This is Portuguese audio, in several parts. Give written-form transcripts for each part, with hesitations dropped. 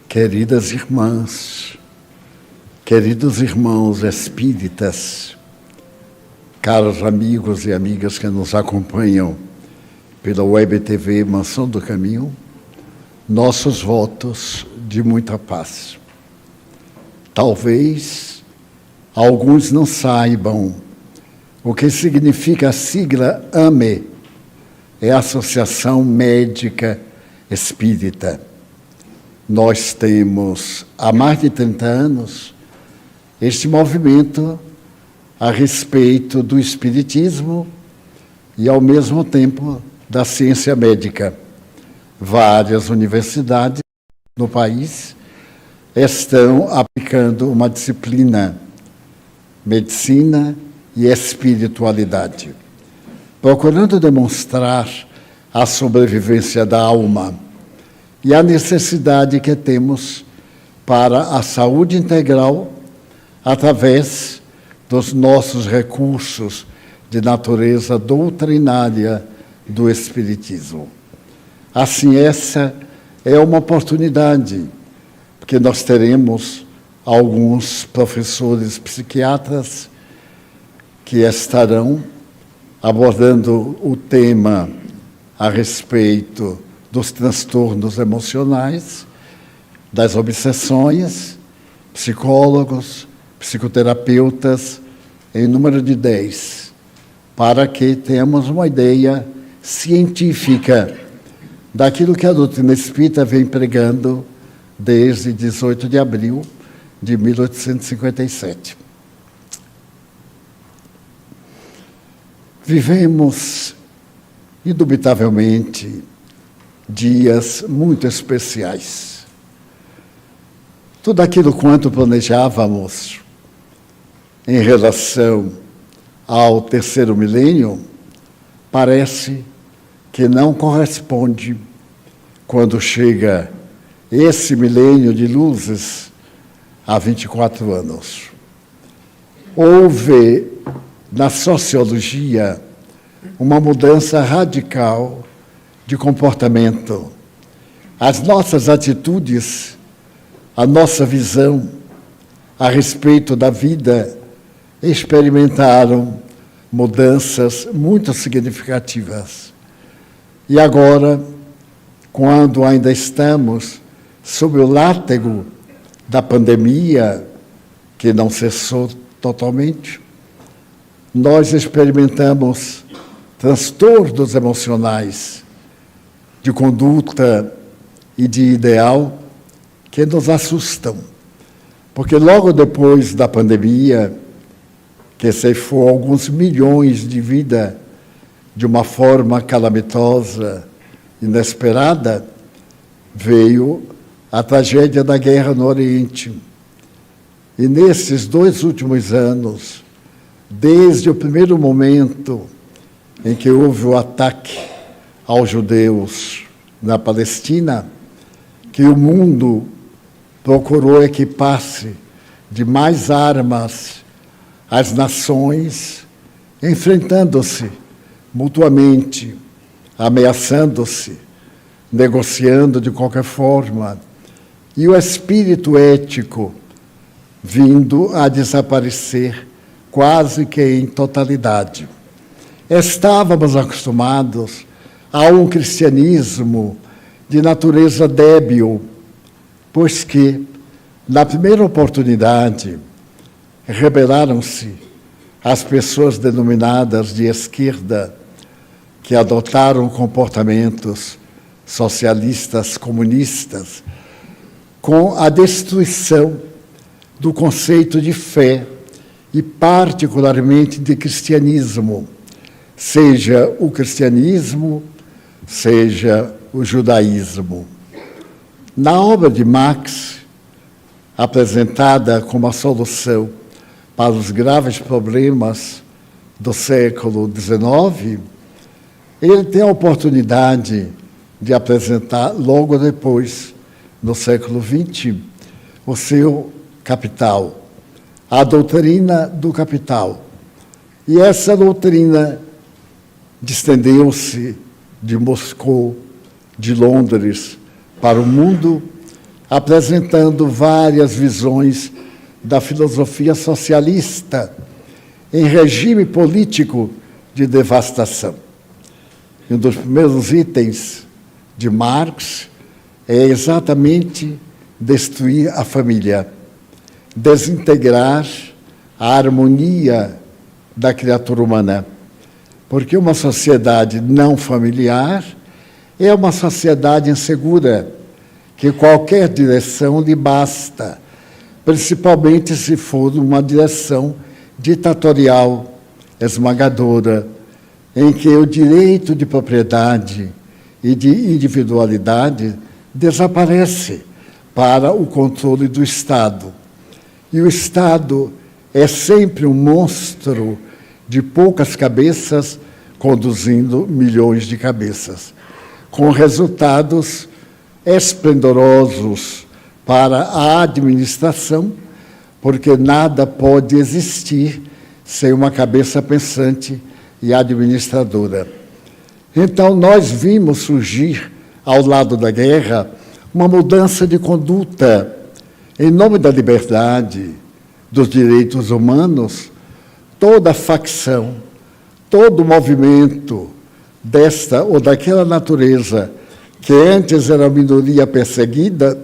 Queridas irmãs, queridos irmãos espíritas, caros amigos e amigas que nos acompanham pela Web TV Mansão do Caminho, nossos votos de muita paz. Talvez alguns não saibam o que significa a sigla AME, é a Associação Médica Espírita. Nós temos, há mais de 30 anos, este movimento a respeito do espiritismo e, ao mesmo tempo, da ciência médica. Várias universidades no país estão aplicando uma disciplina, medicina e espiritualidade, procurando demonstrar a sobrevivência da alma e a necessidade que temos para a saúde integral através dos nossos recursos de natureza doutrinária do Espiritismo. Assim, essa é uma oportunidade, porque nós teremos alguns professores psiquiatras que estarão abordando o tema a respeito dos transtornos emocionais, das obsessões, psicólogos, psicoterapeutas, em número de 10, para que tenhamos uma ideia científica daquilo que a doutrina espírita vem pregando desde 18 de abril de 1857. Vivemos, indubitavelmente, dias muito especiais. Tudo aquilo quanto planejávamos em relação ao terceiro milênio parece que não corresponde quando chega esse milênio de luzes há 24 anos. Houve na sociologia uma mudança radical de comportamento. As nossas atitudes, a nossa visão a respeito da vida experimentaram mudanças muito significativas. E agora, quando ainda estamos sob o látego da pandemia, que não cessou totalmente, nós experimentamos transtornos emocionais de conduta e de ideal que nos assustam. Porque logo depois da pandemia, que ceifou alguns milhões de vidas de uma forma calamitosa, inesperada, veio a tragédia da guerra no Oriente. E nesses 2 últimos anos, desde o primeiro momento em que houve o ataque aos judeus na Palestina, que o mundo procurou equipar-se de mais armas, as nações enfrentando-se mutuamente, ameaçando-se, negociando de qualquer forma, e o espírito ético vindo a desaparecer quase que em totalidade. Estávamos acostumados a um cristianismo de natureza débil, pois que, na primeira oportunidade, rebelaram-se as pessoas denominadas de esquerda, que adotaram comportamentos socialistas, comunistas, com a destruição do conceito de fé e, particularmente, de cristianismo, seja o cristianismo, seja o judaísmo. Na obra de Marx, apresentada como a solução para os graves problemas do século XIX, ele tem a oportunidade de apresentar, logo depois, no século XX, o seu Capital, a doutrina do capital. E essa doutrina distendeu-se de Moscou, de Londres, para o mundo, apresentando várias visões da filosofia socialista em regime político de devastação. E um dos primeiros itens de Marx é exatamente destruir a família, desintegrar a harmonia da criatura humana. Porque uma sociedade não familiar é uma sociedade insegura, que qualquer direção lhe basta, principalmente se for uma direção ditatorial, esmagadora, em que o direito de propriedade e de individualidade desaparece para o controle do Estado. E o Estado é sempre um monstro de poucas cabeças conduzindo milhões de cabeças, com resultados esplendorosos para a administração, porque nada pode existir sem uma cabeça pensante e administradora. Então, nós vimos surgir, ao lado da guerra, uma mudança de conduta em nome da liberdade, dos direitos humanos. Toda facção, todo movimento desta ou daquela natureza que antes era a minoria perseguida,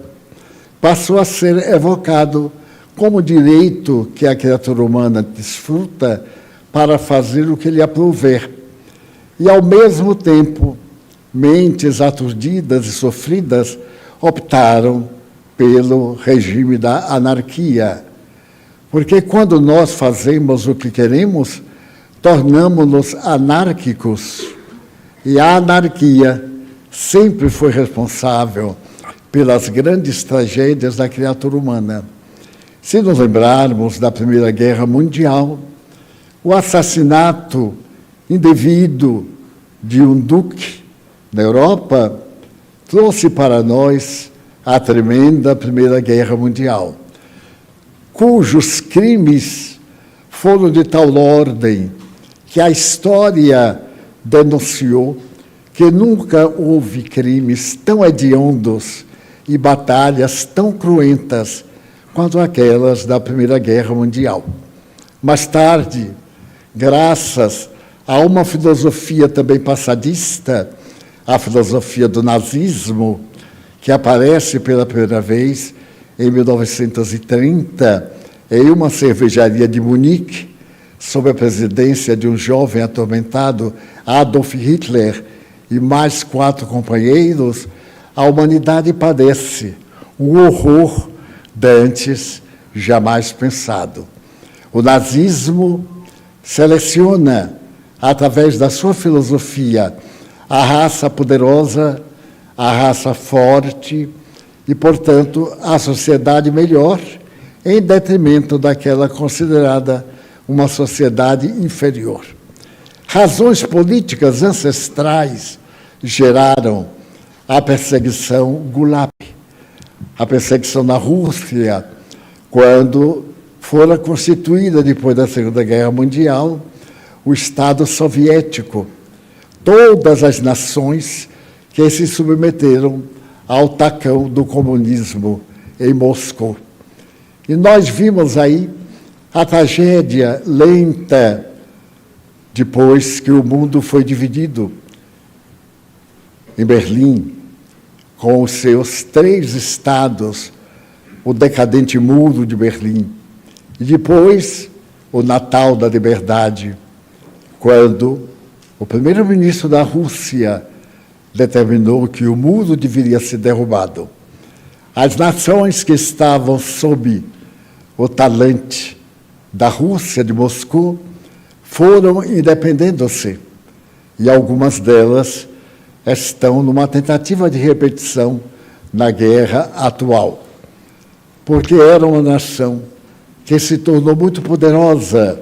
passou a ser evocado como direito que a criatura humana desfruta para fazer o que lhe aprouver. E, ao mesmo tempo, mentes aturdidas e sofridas optaram pelo regime da anarquia. Porque quando nós fazemos o que queremos, tornamos-nos anárquicos. E a anarquia sempre foi responsável pelas grandes tragédias da criatura humana. Se nos lembrarmos da Primeira Guerra Mundial, o assassinato indevido de um duque na Europa trouxe para nós a tremenda Primeira Guerra Mundial, cujos crimes foram de tal ordem que a história denunciou que nunca houve crimes tão hediondos e batalhas tão cruentas quanto aquelas da Primeira Guerra Mundial. Mais tarde, graças a uma filosofia também passadista, a filosofia do nazismo, que aparece pela primeira vez em 1930, em uma cervejaria de Munique, sob a presidência de um jovem atormentado, Adolf Hitler, e mais 4 companheiros, a humanidade padece um horror dantes jamais pensado. O nazismo seleciona, através da sua filosofia, a raça poderosa, a raça forte e, portanto, a sociedade melhor, em detrimento daquela considerada uma sociedade inferior. Razões políticas ancestrais geraram a perseguição Gulag, a perseguição na Rússia, quando fora constituída, depois da Segunda Guerra Mundial, o Estado soviético. Todas as nações que se submeteram ao tacão do comunismo em Moscou. E nós vimos aí a tragédia lenta, depois que o mundo foi dividido em Berlim, com os seus 3 estados, o decadente muro de Berlim, e depois o Natal da Liberdade, quando o primeiro-ministro da Rússia determinou que o muro deveria ser derrubado. As nações que estavam sob o talante da Rússia, de Moscou, foram independendo-se, e algumas delas estão numa tentativa de repetição na guerra atual, porque era uma nação que se tornou muito poderosa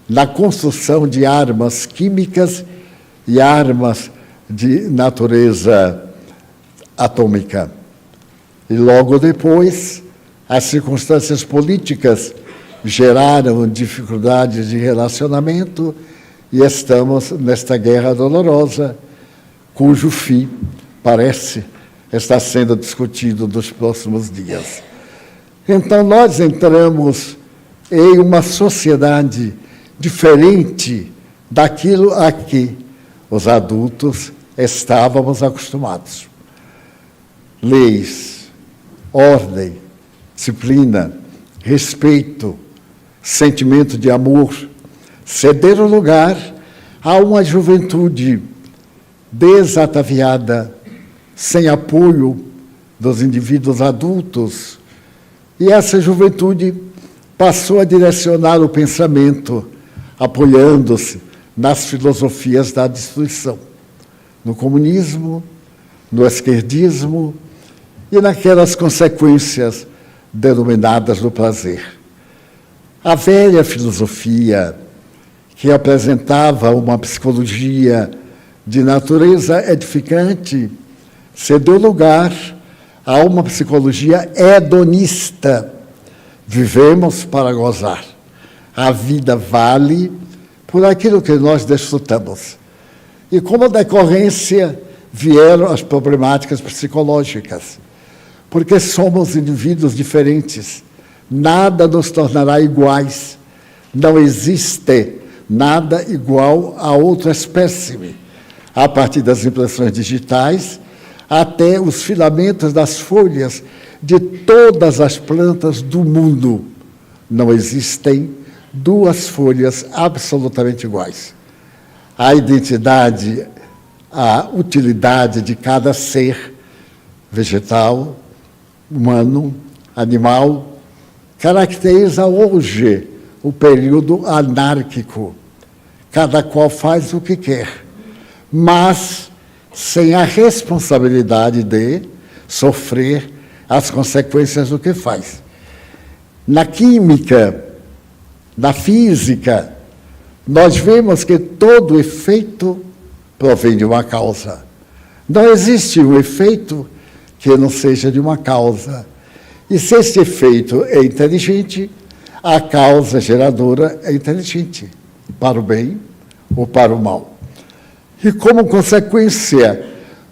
na construção de armas químicas e armas de natureza atômica. E logo depois, as circunstâncias políticas geraram dificuldades de relacionamento e estamos nesta guerra dolorosa, cujo fim parece está sendo discutido nos próximos dias. Então, nós entramos em uma sociedade diferente daquilo a que os adultos estávamos acostumados. Leis, ordem, disciplina, respeito, sentimento de amor, cederam lugar a uma juventude desataviada, sem apoio dos indivíduos adultos. E essa juventude passou a direcionar o pensamento, apoiando-se nas filosofias da destruição, no comunismo, no esquerdismo e naquelas consequências denominadas do prazer. A velha filosofia, que apresentava uma psicologia de natureza edificante, cedeu lugar a uma psicologia hedonista. Vivemos para gozar. A vida vale por aquilo que nós desfrutamos. E como decorrência vieram as problemáticas psicológicas, porque somos indivíduos diferentes, nada nos tornará iguais, não existe nada igual a outra espécime, a partir das impressões digitais até os filamentos das folhas de todas as plantas do mundo. Não existem duas folhas absolutamente iguais. A identidade, a utilidade de cada ser, vegetal, humano, animal, caracteriza hoje o período anárquico. Cada qual faz o que quer, mas sem a responsabilidade de sofrer as consequências do que faz. Na química, na física, nós vemos que todo efeito provém de uma causa. Não existe um efeito que não seja de uma causa. E se este efeito é inteligente, a causa geradora é inteligente, para o bem ou para o mal. E como consequência,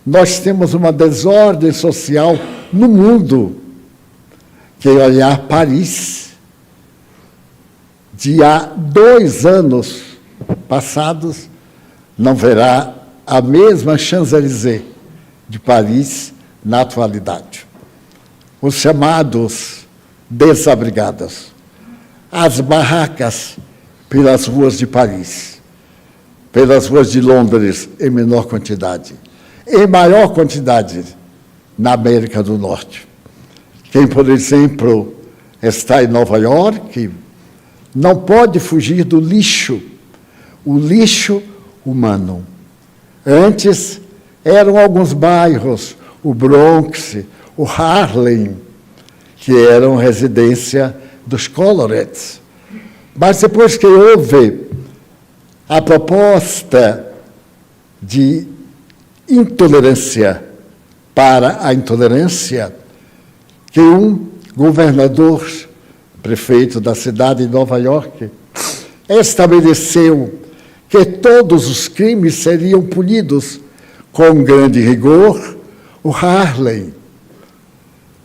nós temos uma desordem social no mundo, que é olhar Paris, de há 2 anos passados, não verá a mesma Champs-Élysées de Paris na atualidade. Os chamados desabrigados, as barracas pelas ruas de Paris, pelas ruas de Londres em menor quantidade, em maior quantidade na América do Norte. Quem, por exemplo, está em Nova York, não pode fugir do lixo, o lixo humano. Antes, eram alguns bairros, o Bronx, o Harlem, que eram residência dos Colorettes. Mas depois que houve a proposta de intolerância para a intolerância, que um governador, prefeito da cidade de Nova York, estabeleceu que todos os crimes seriam punidos com grande rigor, o Harlem,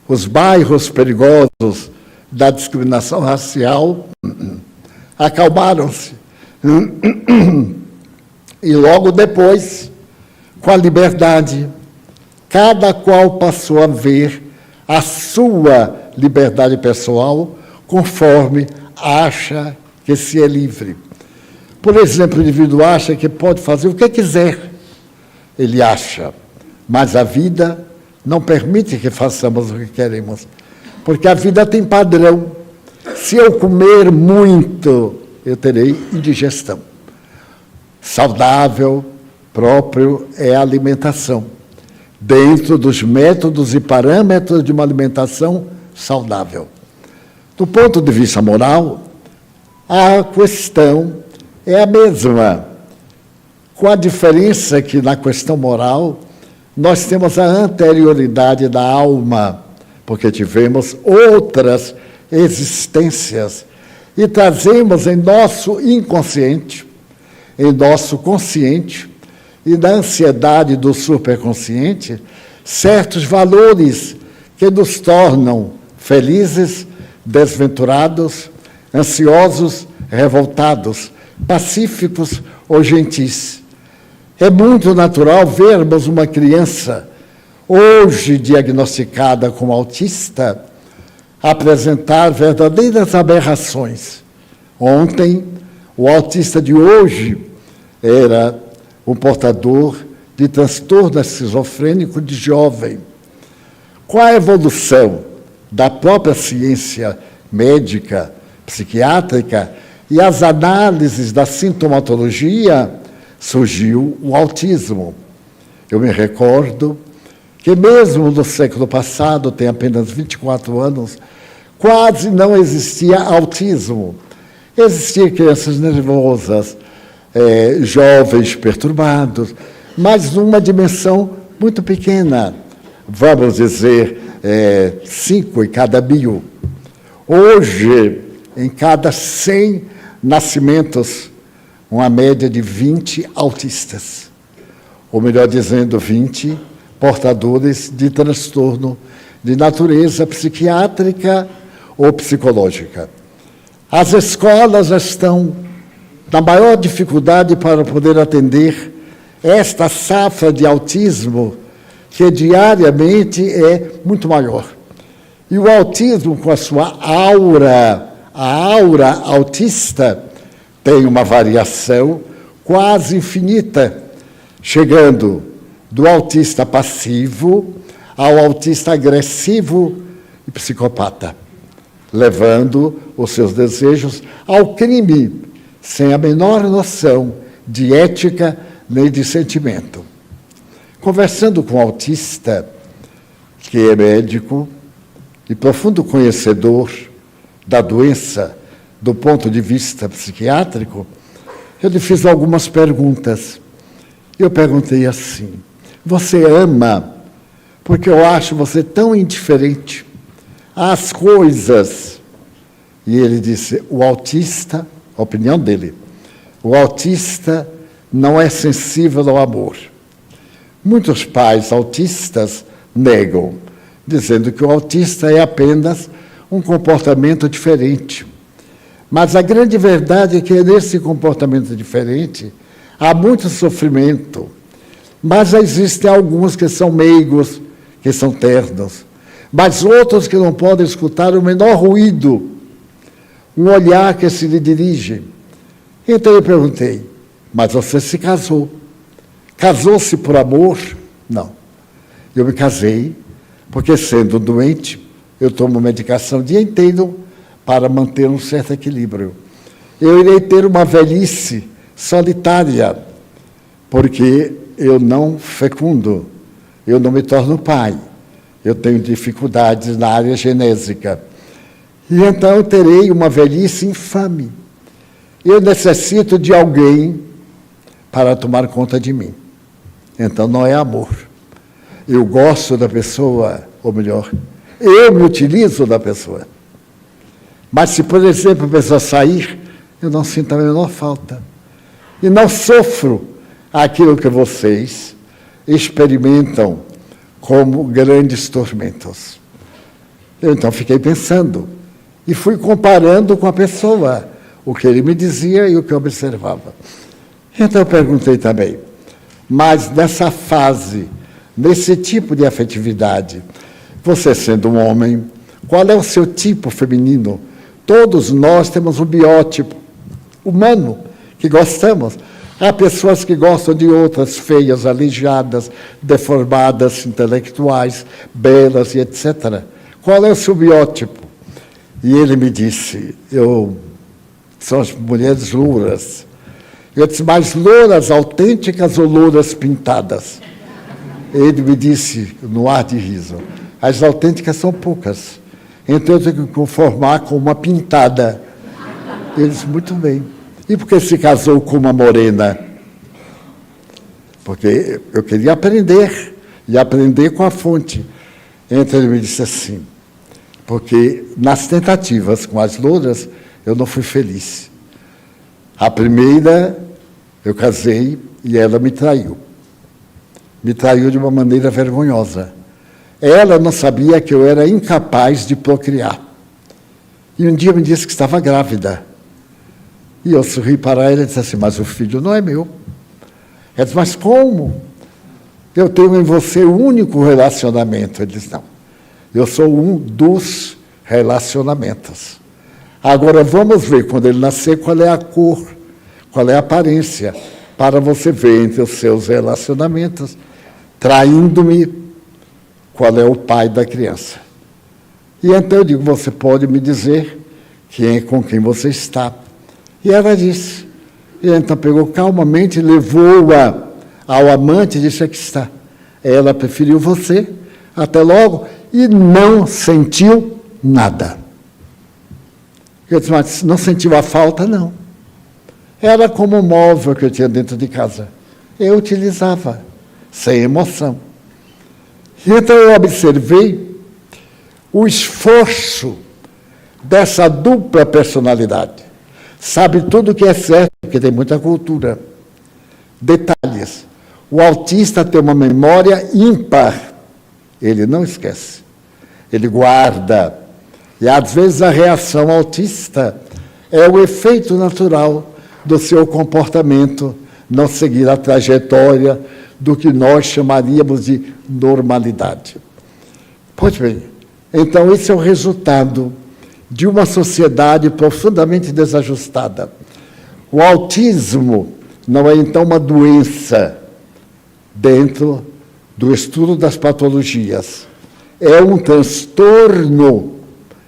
os bairros perigosos da discriminação racial, acalmaram-se. E logo depois, com a liberdade, cada qual passou a ver a sua liberdade pessoal conforme acha que se é livre. Por exemplo, o indivíduo acha que pode fazer o que quiser. Ele acha, mas a vida não permite que façamos o que queremos, porque a vida tem padrão. Se eu comer muito, eu terei indigestão. Saudável, próprio, é a alimentação, dentro dos métodos e parâmetros de uma alimentação saudável. Do ponto de vista moral, a questão é a mesma, com a diferença que na questão moral nós temos a anterioridade da alma, porque tivemos outras existências e trazemos em nosso inconsciente, em nosso consciente e na ansiedade do superconsciente, certos valores que nos tornam felizes, desventurados, ansiosos, revoltados, pacíficos ou gentis. É muito natural vermos uma criança, hoje diagnosticada como autista, apresentar verdadeiras aberrações. Ontem, o autista de hoje era um portador de transtorno esquizofrênico de jovem. Com a evolução da própria ciência médica, psiquiátrica e as análises da sintomatologia, surgiu o autismo. Eu me recordo que mesmo no século passado, tem apenas 24 anos, quase não existia autismo. Existiam crianças nervosas, jovens perturbados, mas numa dimensão muito pequena, vamos dizer, 5 em cada 1000. Hoje, em cada 100 nascimentos, uma média de 20 autistas, ou melhor dizendo, 20 portadores de transtorno de natureza psiquiátrica ou psicológica. As escolas estão na maior dificuldade para poder atender esta safra de autismo, que diariamente é muito maior. E o autismo, com a sua aura, a aura autista, tem uma variação quase infinita, chegando do autista passivo ao autista agressivo e psicopata, levando os seus desejos ao crime, sem a menor noção de ética nem de sentimento. Conversando com o autista, que é médico e profundo conhecedor da doença do ponto de vista psiquiátrico, eu lhe fiz algumas perguntas. Eu perguntei assim: você ama? Porque eu acho você tão indiferente às coisas. E ele disse: o autista, a opinião dele, o autista não é sensível ao amor. Muitos pais autistas negam, dizendo que o autista é apenas um comportamento diferente. Mas a grande verdade é que nesse comportamento diferente há muito sofrimento. Mas existem alguns que são meigos, que são ternos, mas outros que não podem escutar o menor ruído, um olhar que se lhe dirige. Então eu perguntei: mas você se casou? Casou-se por amor? Não. Eu me casei porque, sendo doente, eu tomo medicação o dia inteiro para manter um certo equilíbrio. Eu irei ter uma velhice solitária, porque eu não fecundo, eu não me torno pai. Eu tenho dificuldades na área genésica. E então eu terei uma velhice infame. Eu necessito de alguém para tomar conta de mim. Então não é amor. Eu gosto da pessoa, ou melhor, eu me utilizo da pessoa. Mas se, por exemplo, a pessoa sair, eu não sinto a menor falta. E não sofro aquilo que vocês experimentam como grandes tormentos. Eu então fiquei pensando e fui comparando com a pessoa o que ele me dizia e o que eu observava. Então eu perguntei também: mas nessa fase, nesse tipo de afetividade, você sendo um homem, qual é o seu tipo feminino? Todos nós temos um biótipo humano que gostamos. Há pessoas que gostam de outras, feias, aleijadas, deformadas, intelectuais, belas e etc. Qual é o seu biótipo? E ele me disse: são as mulheres louras. Eu disse: mas louras autênticas ou louras pintadas? Ele me disse, no ar de riso: as autênticas são poucas, então eu tenho que conformar com uma pintada. Ele disse: muito bem. E por que se casou com uma morena? Porque eu queria aprender, e aprender com a fonte. Então ele me disse assim: porque nas tentativas com as louras, eu não fui feliz. A primeira, eu casei e ela me traiu. me traiu de uma maneira vergonhosa. Ela não sabia que eu era incapaz de procriar. E um dia me disse que estava grávida. E eu sorri para ela e disse assim, mas o filho não é meu. Ela disse, mas como? Eu tenho em você o único relacionamento. Ele disse, não, eu sou um dos relacionamentos. Agora vamos ver, quando ele nascer, qual é a cor, qual é a aparência, para você ver entre os seus relacionamentos, traindo-me, qual é o pai da criança. E então eu digo, você pode me dizer com quem você está. E ela disse. E então pegou calmamente, levou-a ao amante e disse, aqui está. Ela preferiu você, até logo, e não sentiu nada. Eu disse, mas não sentiu a falta? Não. Era como um móvel que eu tinha dentro de casa. Eu utilizava, sem emoção. E então eu observei o esforço dessa dupla personalidade. Sabe tudo o que é certo, porque tem muita cultura. Detalhes. O autista tem uma memória ímpar. Ele não esquece. Ele guarda. E às vezes a reação autista é o efeito natural do seu comportamento não seguir a trajetória do que nós chamaríamos de normalidade. Pois bem, então esse é o resultado de uma sociedade profundamente desajustada. O autismo não é, então, uma doença dentro do estudo das patologias. É um transtorno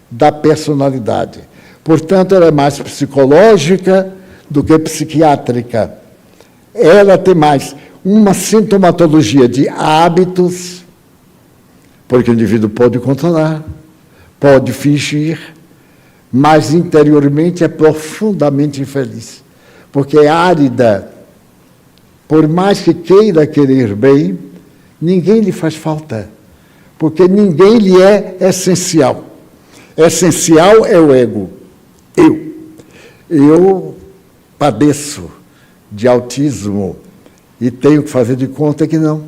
da personalidade. Portanto, ela é mais psicológica do que psiquiátrica. Ela tem mais uma sintomatologia de hábitos, porque o indivíduo pode controlar, pode fingir, mas interiormente é profundamente infeliz, porque é árida. Por mais que queira querer bem, ninguém lhe faz falta, porque ninguém lhe é essencial. Essencial é o ego. Eu padeço de autismo e tenho que fazer de conta que não,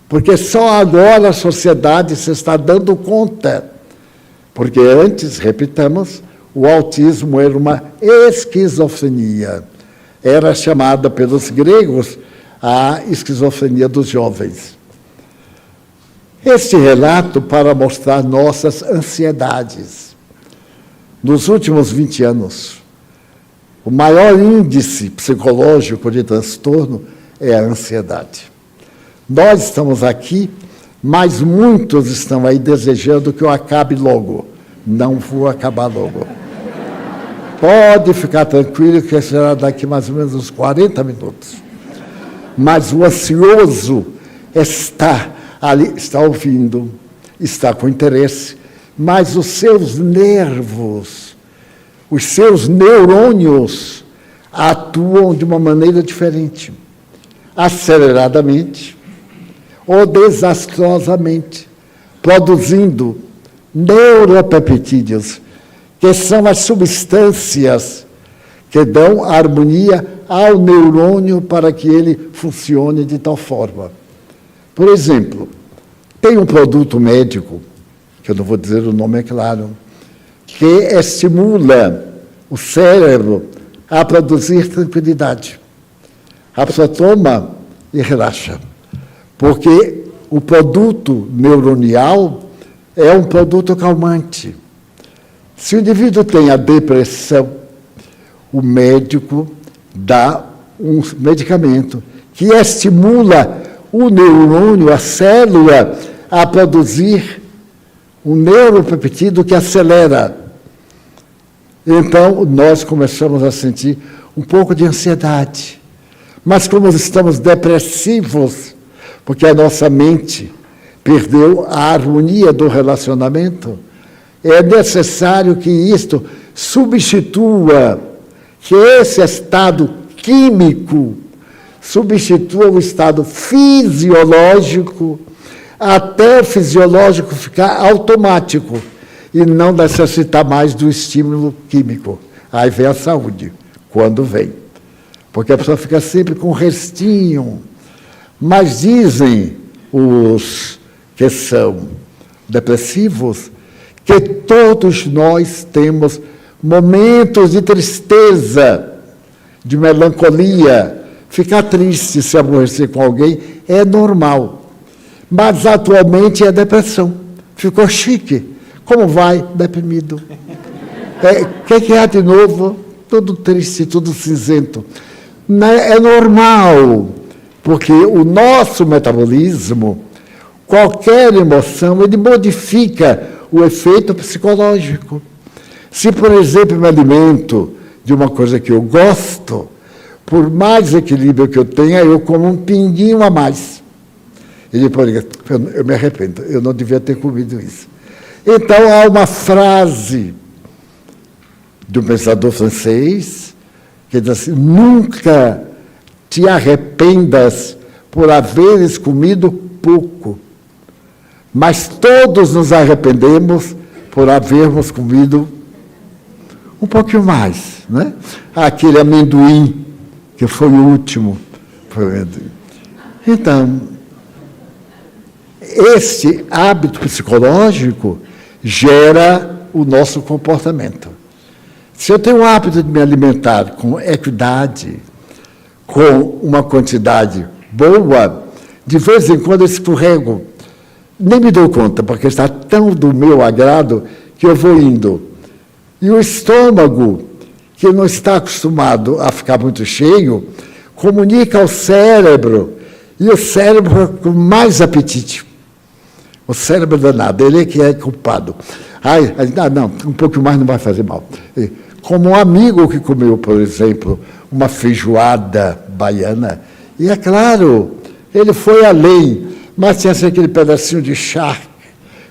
porque só agora a sociedade se está dando conta. Porque antes, repitamos, o autismo era uma esquizofrenia. Era chamada pelos gregos a esquizofrenia dos jovens. Este relato para mostrar nossas ansiedades. Nos últimos 20 anos, o maior índice psicológico de transtorno é a ansiedade. Nós estamos aqui, mas muitos estão aí desejando que eu acabe logo. Não vou acabar logo. Pode ficar tranquilo que será daqui mais ou menos uns 40 minutos. Mas o ansioso está ali, está ouvindo, está com interesse, mas os seus nervos, os seus neurônios atuam de uma maneira diferente, aceleradamente ou desastrosamente, produzindo neuropeptídeos, que são as substâncias que dão harmonia ao neurônio para que ele funcione de tal forma. Por exemplo, tem um produto médico, que eu não vou dizer o nome, é claro, que estimula o cérebro a produzir tranquilidade. A pessoa toma e relaxa, porque o produto neuronial é um produto calmante. Se o indivíduo tem a depressão, o médico dá um medicamento que estimula o neurônio, a célula, a produzir um neuropeptídeo que acelera. Então, nós começamos a sentir um pouco de ansiedade. Mas como estamos depressivos, porque a nossa mente perdeu a harmonia do relacionamento, é necessário que isto substitua, que esse estado químico substitua o estado fisiológico, até o fisiológico ficar automático e não necessitar mais do estímulo químico. Aí vem a saúde, quando vem. Porque a pessoa fica sempre com restinho. Mas dizem os que são depressivos que todos nós temos momentos de tristeza, de melancolia. Ficar triste se aborrecer com alguém é normal. Mas atualmente é depressão. Ficou chique. Como vai? Deprimido. O que há de novo? Tudo triste, tudo cinzento. É normal, porque o nosso metabolismo, qualquer emoção, ele modifica o efeito psicológico. Se, por exemplo, me alimento de uma coisa que eu gosto, por mais equilíbrio que eu tenha, eu como um pinguinho a mais. E depois eu me arrependo, eu não devia ter comido isso. Então, há uma frase de um pensador francês que diz assim: nunca te arrependas por haveres comido pouco, mas todos nos arrependemos por havermos comido um pouquinho mais, né? Aquele amendoim que foi o último. Então, esse hábito psicológico gera o nosso comportamento. Se eu tenho o hábito de me alimentar com equidade, com uma quantidade boa, de vez em quando eu escorrego. Nem me dou conta, porque está tão do meu agrado que eu vou indo. E o estômago, que não está acostumado a ficar muito cheio, comunica ao cérebro, e o cérebro com mais apetite. O cérebro danado, ele é que é culpado. Não, um pouco mais não vai fazer mal. Como um amigo que comeu, por exemplo, uma feijoada baiana, e é claro, ele foi além, mas tinha aquele pedacinho de charque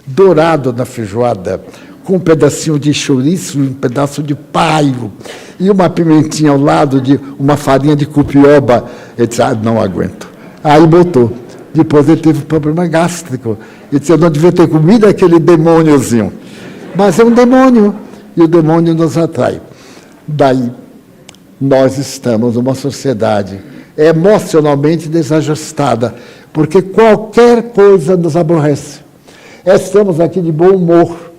dourado na feijoada, com um pedacinho de chouriço, um pedaço de paio, e uma pimentinha ao lado, de uma farinha de cupioba. Ele disse: não aguento. Aí botou. Depois ele teve problema gástrico. Ele disse: eu não devia ter comido aquele demôniozinho. Mas é um demônio, e o demônio nos atrai. Daí, nós estamos numa sociedade emocionalmente desajustada, porque qualquer coisa nos aborrece. Estamos aqui de bom humor,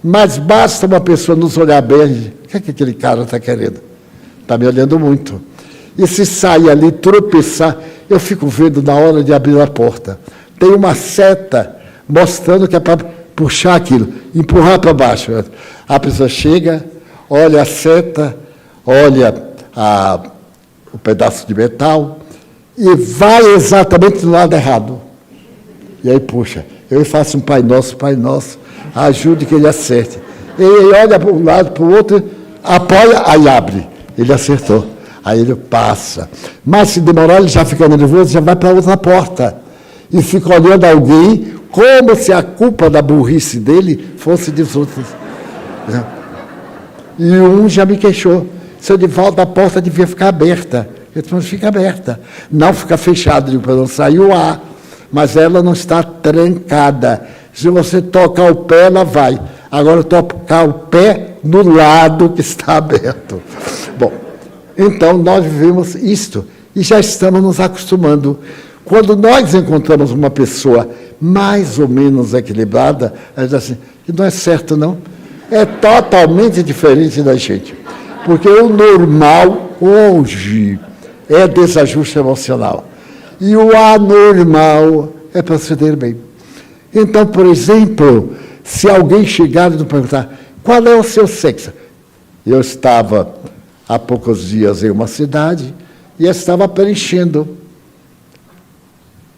mas basta uma pessoa nos olhar bem. O que é que aquele cara está querendo? Está me olhando muito. E se sair ali, tropeçar, eu fico vendo na hora de abrir a porta. Tem uma seta mostrando que é para puxar aquilo, empurrar para baixo. A pessoa chega, olha a seta, olha o pedaço de metal e vai exatamente do lado errado. E aí, puxa, eu faço um Pai Nosso, ajude que ele acerte. Ele olha para um lado, para o outro, apoia, aí abre. Ele acertou. Aí ele passa. Mas se demorar, ele já fica nervoso, já vai para a outra porta. E fica olhando alguém como se a culpa da burrice dele fosse dos outros. E um já me queixou. Seu Divaldo, a porta devia ficar aberta. Eu disse: mas fica aberta. Não fica fechada, para não sair o ar. Mas ela não está trancada. Se você tocar o pé, ela vai. Agora, tocar o pé no lado que está aberto. Bom, então nós vivemos isto e já estamos nos acostumando. Quando nós encontramos uma pessoa mais ou menos equilibrada, ela diz assim: que não é certo, não. É totalmente diferente da gente. Porque o normal hoje é desajuste emocional. E o anormal é proceder bem. Então, por exemplo, se alguém chegar e nos perguntar: qual é o seu sexo? Eu estava há poucos dias em uma cidade e estava preenchendo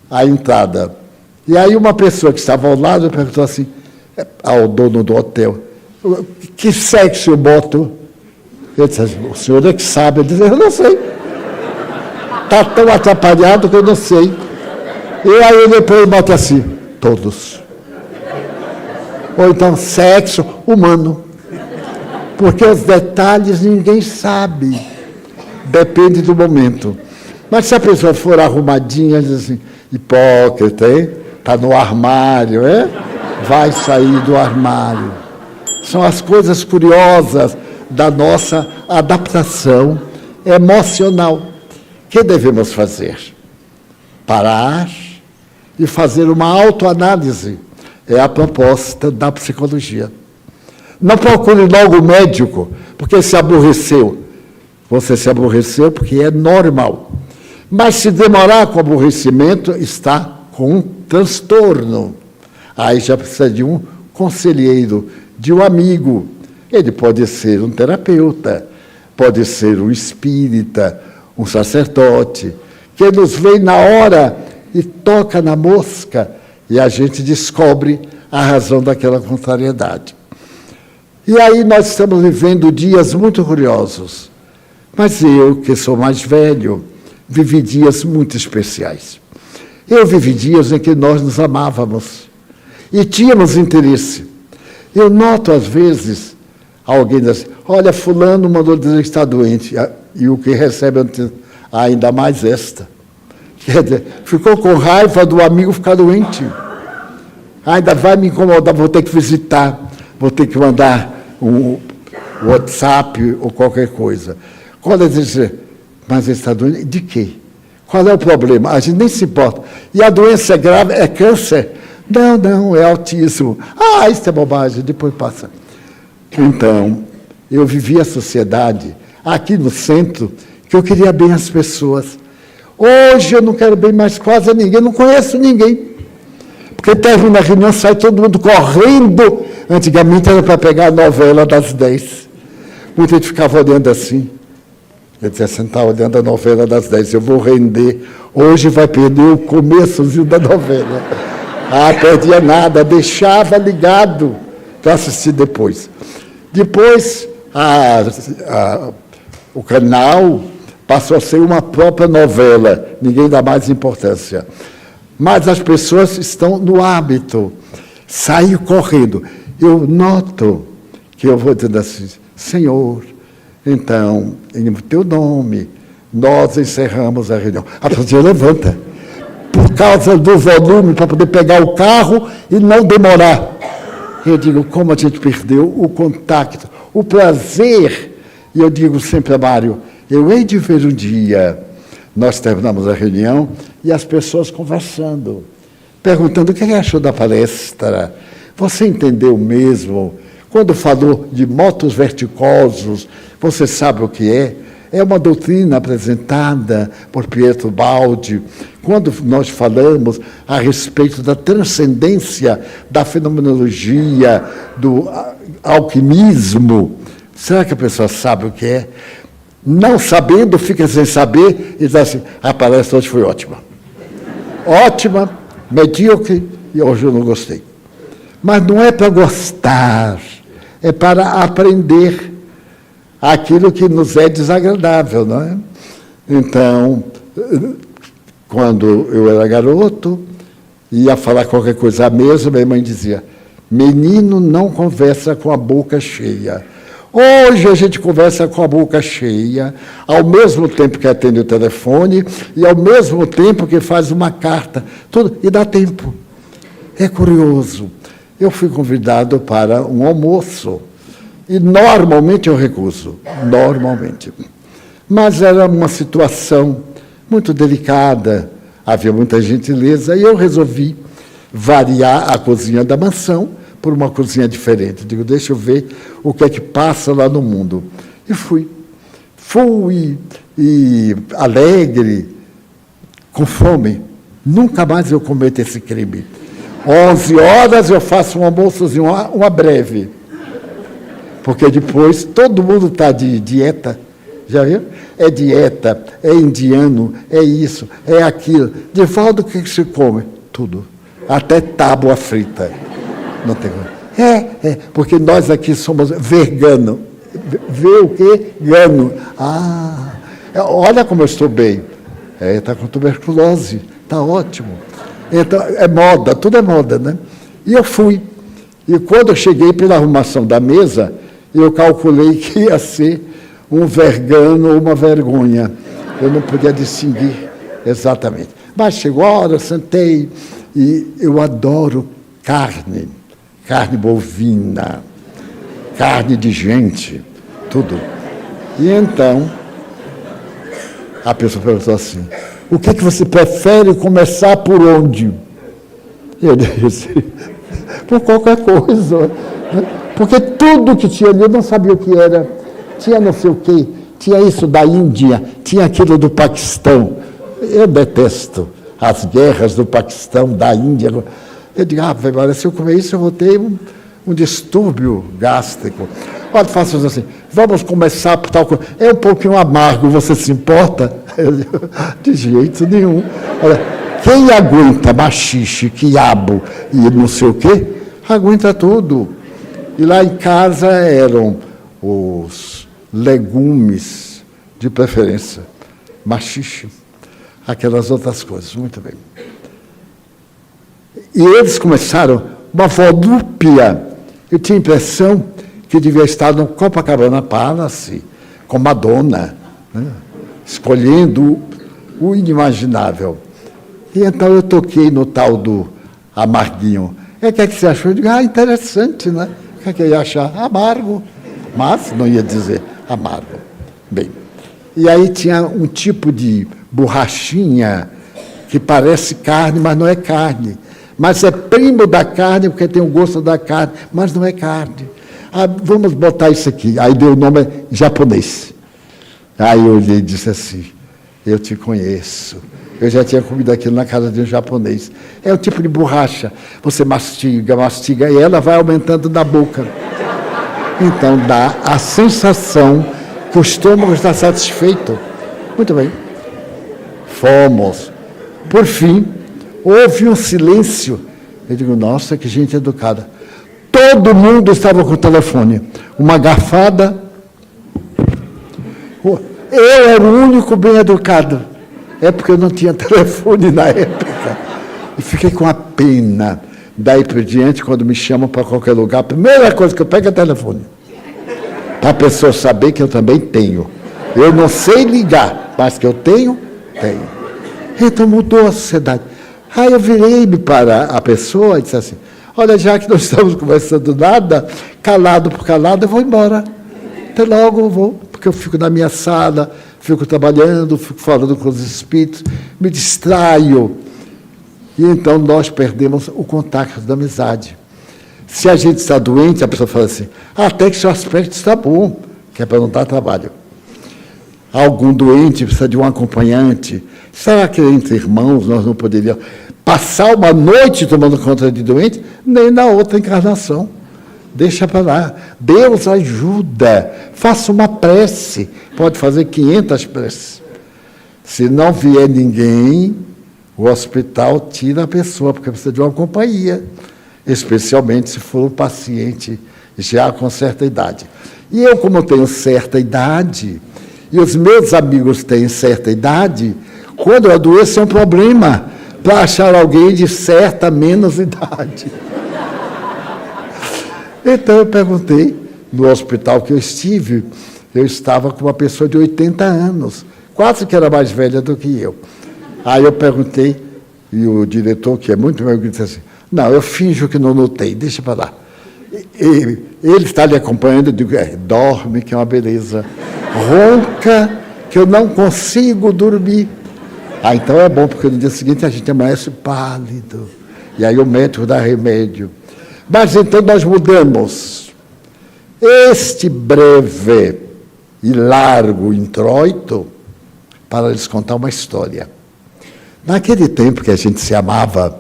a entrada. E aí uma pessoa que estava ao lado perguntou assim ao dono do hotel: que sexo eu boto? Eu disse: o senhor é que sabe. Ele disse: eu não sei. Está tão atrapalhado que eu não sei. E aí ele depois bota assim: todos. Ou então sexo humano. Porque os detalhes ninguém sabe. Depende do momento. Mas se a pessoa for arrumadinha, diz assim: hipócrita, hein? Está no armário, é? Vai sair do armário. São as coisas curiosas da nossa adaptação emocional. O que devemos fazer? parar e fazer uma autoanálise. É a proposta da psicologia. Não procure logo o médico, porque se aborreceu. Você se aborreceu porque é normal. Mas se demorar com o aborrecimento, está com um transtorno. Aí já precisa de um conselheiro, de um amigo. Ele pode ser um terapeuta, pode ser um espírita, um sacerdote, que nos vem na hora e toca na mosca, e a gente descobre a razão daquela contrariedade. E aí nós estamos vivendo dias muito curiosos. Mas eu, que sou mais velho, vivi dias muito especiais. Eu vivi dias em que nós nos amávamos e tínhamos interesse. Eu noto, às vezes, alguém diz assim, olha, fulano mandou dizer que está doente, e o que recebe ainda mais esta. Quer dizer, ficou com raiva do amigo ficar doente. Ainda vai me incomodar, vou ter que visitar, vou ter que mandar um WhatsApp ou qualquer coisa. Quando ele diz, mas ele está doente, de quê? Qual é o problema? A gente nem se importa. E a doença é grave, é câncer? Não, é autismo. Isso é bobagem, depois passa. Então, eu vivi a sociedade aqui no centro, que eu queria bem as pessoas. Hoje eu não quero bem mais quase a ninguém, não conheço ninguém. Porque termina a reunião, sai todo mundo correndo. Antigamente era para pegar a novela das 10. Muita gente ficava olhando assim. Eu dizia, você está olhando a novela das 10, eu vou render. Hoje vai perder o começozinho da novela. Perdia nada, deixava ligado para assistir depois. Depois, o canal passou a ser uma própria novela, ninguém dá mais importância. Mas as pessoas estão no hábito, saem correndo. Eu noto que eu vou dizendo assim, Senhor, então, em teu nome, nós encerramos a reunião. A pessoa levanta, por causa do volume, para poder pegar o carro e não demorar. Eu digo, como a gente perdeu o contato, o prazer. E eu digo sempre a Mário, eu hei de ver um dia, nós terminamos a reunião, e as pessoas conversando, perguntando o que achou da palestra. Você entendeu mesmo? Quando falou de motos verticosos, você sabe o que é? É uma doutrina apresentada por Pietro Baldi. Quando nós falamos a respeito da transcendência da fenomenologia, do alquimismo, será que a pessoa sabe o que é? Não sabendo, fica sem saber e diz assim, a palestra hoje foi ótima. Ótima, medíocre, e hoje eu não gostei. Mas não é para gostar, é para aprender aquilo que nos é desagradável, não é? Então, quando eu era garoto, ia falar qualquer coisa à mesa, minha mãe dizia, menino não conversa com a boca cheia. Hoje a gente conversa com a boca cheia, ao mesmo tempo que atende o telefone e ao mesmo tempo que faz uma carta, tudo, e dá tempo. É curioso. Eu fui convidado para um almoço e normalmente eu recuso, normalmente. Mas era uma situação muito delicada, havia muita gentileza e eu resolvi variar a cozinha da mansão por uma cozinha diferente. Digo, deixa eu ver o que é que passa lá no mundo. E fui. Fui e alegre, com fome. Nunca mais eu cometo esse crime. 11 horas eu faço um almoçozinho, uma breve. Porque depois todo mundo está de dieta. Já viu? É dieta, é indiano, é isso, é aquilo. Divaldo, o que se come? Tudo. Até tábua frita. Não tem como. Porque nós aqui somos vegano. Vê o quê? Gano. Olha como eu estou bem. Está com tuberculose. Está ótimo. Então, é moda, tudo é moda, né? E eu fui. E quando eu cheguei pela arrumação da mesa, eu calculei que ia ser um vergano ou uma vergonha. Eu não podia distinguir exatamente. Mas chegou a hora, eu sentei, e eu adoro carne bovina, carne de gente, tudo. E então, a pessoa perguntou assim, o que você prefere começar por onde? Eu disse, por qualquer coisa. Porque tudo que tinha ali eu não sabia o que era. Tinha não sei o quê, tinha isso da Índia, tinha aquilo do Paquistão. Eu detesto as guerras do Paquistão, da Índia. Eu digo, se eu comer isso, eu vou ter um distúrbio gástrico. Olha, faço assim, vamos começar por tal coisa. É um pouquinho amargo, você se importa? Eu digo, de jeito nenhum. Olha, quem aguenta maxixe, quiabo e não sei o quê, aguenta tudo. E lá em casa eram os legumes, de preferência, maxixe, aquelas outras coisas. Muito bem. E eles começaram uma volúpia. Eu tinha a impressão que devia estar no Copacabana Palace, com Madonna, né? Escolhendo o inimaginável. E então eu toquei no tal do amarguinho. O que é que você achou? Eu digo, interessante, né? O que é que eu ia achar? Amargo. Mas não ia dizer amargo. Bem, e aí tinha um tipo de borrachinha que parece carne, mas não é carne. Mas é primo da carne, porque tem o gosto da carne, mas não é carne. Vamos botar isso aqui. Aí deu o nome japonês. Aí eu olhei e disse assim, eu te conheço. Eu já tinha comido aquilo na casa de um japonês. É o tipo de borracha. Você mastiga, mastiga, e ela vai aumentando na boca. Então dá a sensação que o estômago está satisfeito. Muito bem. Fomos. Por fim, houve um silêncio. Eu digo, nossa, que gente educada. Todo mundo estava com o telefone. Uma garfada. Eu era o único bem educado. É porque eu não tinha telefone na época. E fiquei com a pena. Daí por diante, quando me chamam para qualquer lugar, a primeira coisa que eu pego é telefone. Para a pessoa saber que eu também tenho. Eu não sei ligar, mas que eu tenho, tenho. Então mudou a sociedade. Aí eu virei-me para a pessoa e disse assim, olha, já que nós estamos conversando nada, calado por calado, eu vou embora. Até logo eu vou, porque eu fico na minha sala, fico trabalhando, fico falando com os espíritos, me distraio. E então nós perdemos o contato da amizade. Se a gente está doente, a pessoa fala assim, até que seu aspecto está bom, que é para não dar trabalho. Algum doente precisa de um acompanhante. Será que entre irmãos nós não poderíamos passar uma noite tomando conta de doente? Nem na outra encarnação. Deixa para lá. Deus ajuda. Faça uma prece. Pode fazer 500 preces. Se não vier ninguém, o hospital tira a pessoa, porque precisa de uma companhia. Especialmente se for um paciente já com certa idade. E eu, como tenho certa idade, e os meus amigos têm certa idade, quando eu adoeço é um problema para achar alguém de certa menos idade. Então eu perguntei, no hospital que eu estive, eu estava com uma pessoa de 80 anos, quase que era mais velha do que eu. Aí eu perguntei, e o diretor, que é muito meu, disse assim, não, eu finjo que não notei, deixa para lá. Ele está lhe acompanhando, eu digo, dorme, que é uma beleza. Ronca, que eu não consigo dormir. Então é bom, porque no dia seguinte a gente amanhece pálido. E aí o médico dá remédio. Mas então nós mudamos. Este breve e largo introito para lhes contar uma história. Naquele tempo que a gente se amava,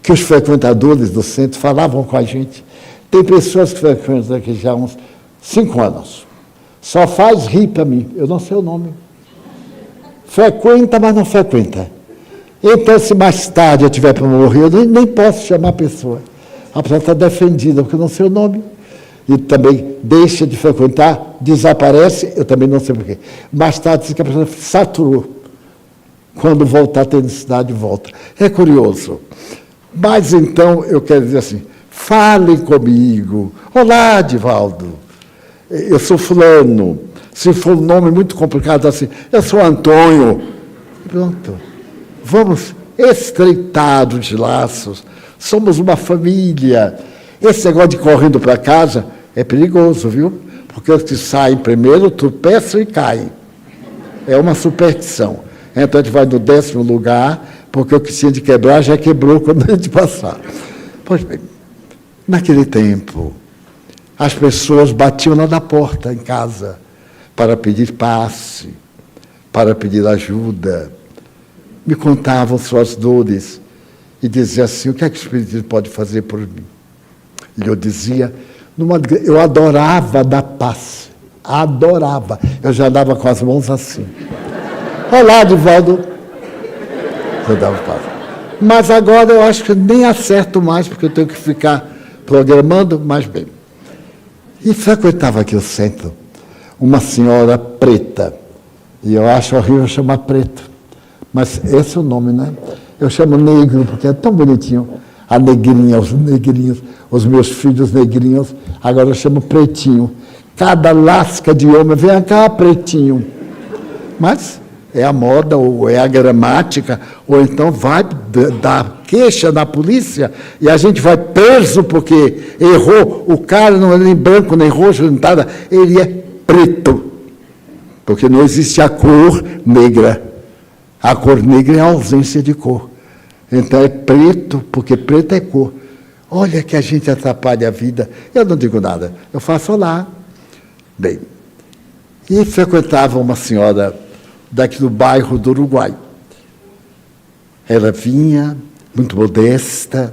que os frequentadores do centro falavam com a gente. Tem pessoas que frequentam aqui já há uns 5 anos. Só faz rir para mim. Eu não sei o nome. Frequenta, mas não frequenta. Então, se mais tarde eu tiver para morrer, eu nem posso chamar a pessoa. A pessoa está defendida, porque eu não sei o nome. E também deixa de frequentar, desaparece, eu também não sei porquê. Mais tarde, diz que a pessoa saturou. Quando voltar a ter necessidade, volta. É curioso. Mas então, eu quero dizer assim, falem comigo. Olá, Divaldo. Eu sou fulano. Se for um nome muito complicado assim, eu sou Antônio. Pronto. Vamos estreitar os laços. Somos uma família. Esse negócio de correndo para casa é perigoso, viu? Porque os que saem primeiro tropeçam e caem. É uma superstição. Então a gente vai no 10º lugar, porque o que tinha de quebrar já quebrou quando a gente passar. Pois bem, naquele tempo, as pessoas batiam lá na porta, em casa, para pedir passe, para pedir ajuda, me contavam suas dores e diziam assim: o que é que o Espiritismo pode fazer por mim? E eu dizia, eu adorava dar passe, adorava. Eu já dava com as mãos assim. Olá, Divaldo. Eu dava passe. Mas agora eu acho que nem acerto mais, porque eu tenho que ficar programando, mas bem. E frequentava aqui o centro uma senhora preta, e eu acho horrível chamar preto, mas esse é o nome, né? Eu chamo negro, porque é tão bonitinho. A negrinha, os negrinhos, os meus filhos negrinhos, agora eu chamo pretinho. Cada lasca de homem, vem cá, pretinho. Mas é a moda, ou é a gramática, ou então vai dar queixa na polícia e a gente vai preso porque errou. O cara não é nem branco, nem roxo, nem nada, ele é preto. Porque não existe a cor negra. A cor negra é a ausência de cor. Então é preto, porque preto é cor. Olha que a gente atrapalha a vida. Eu não digo nada, eu faço olá. Bem, e frequentava uma senhora daqui do bairro do Uruguai. Ela vinha, muito modesta,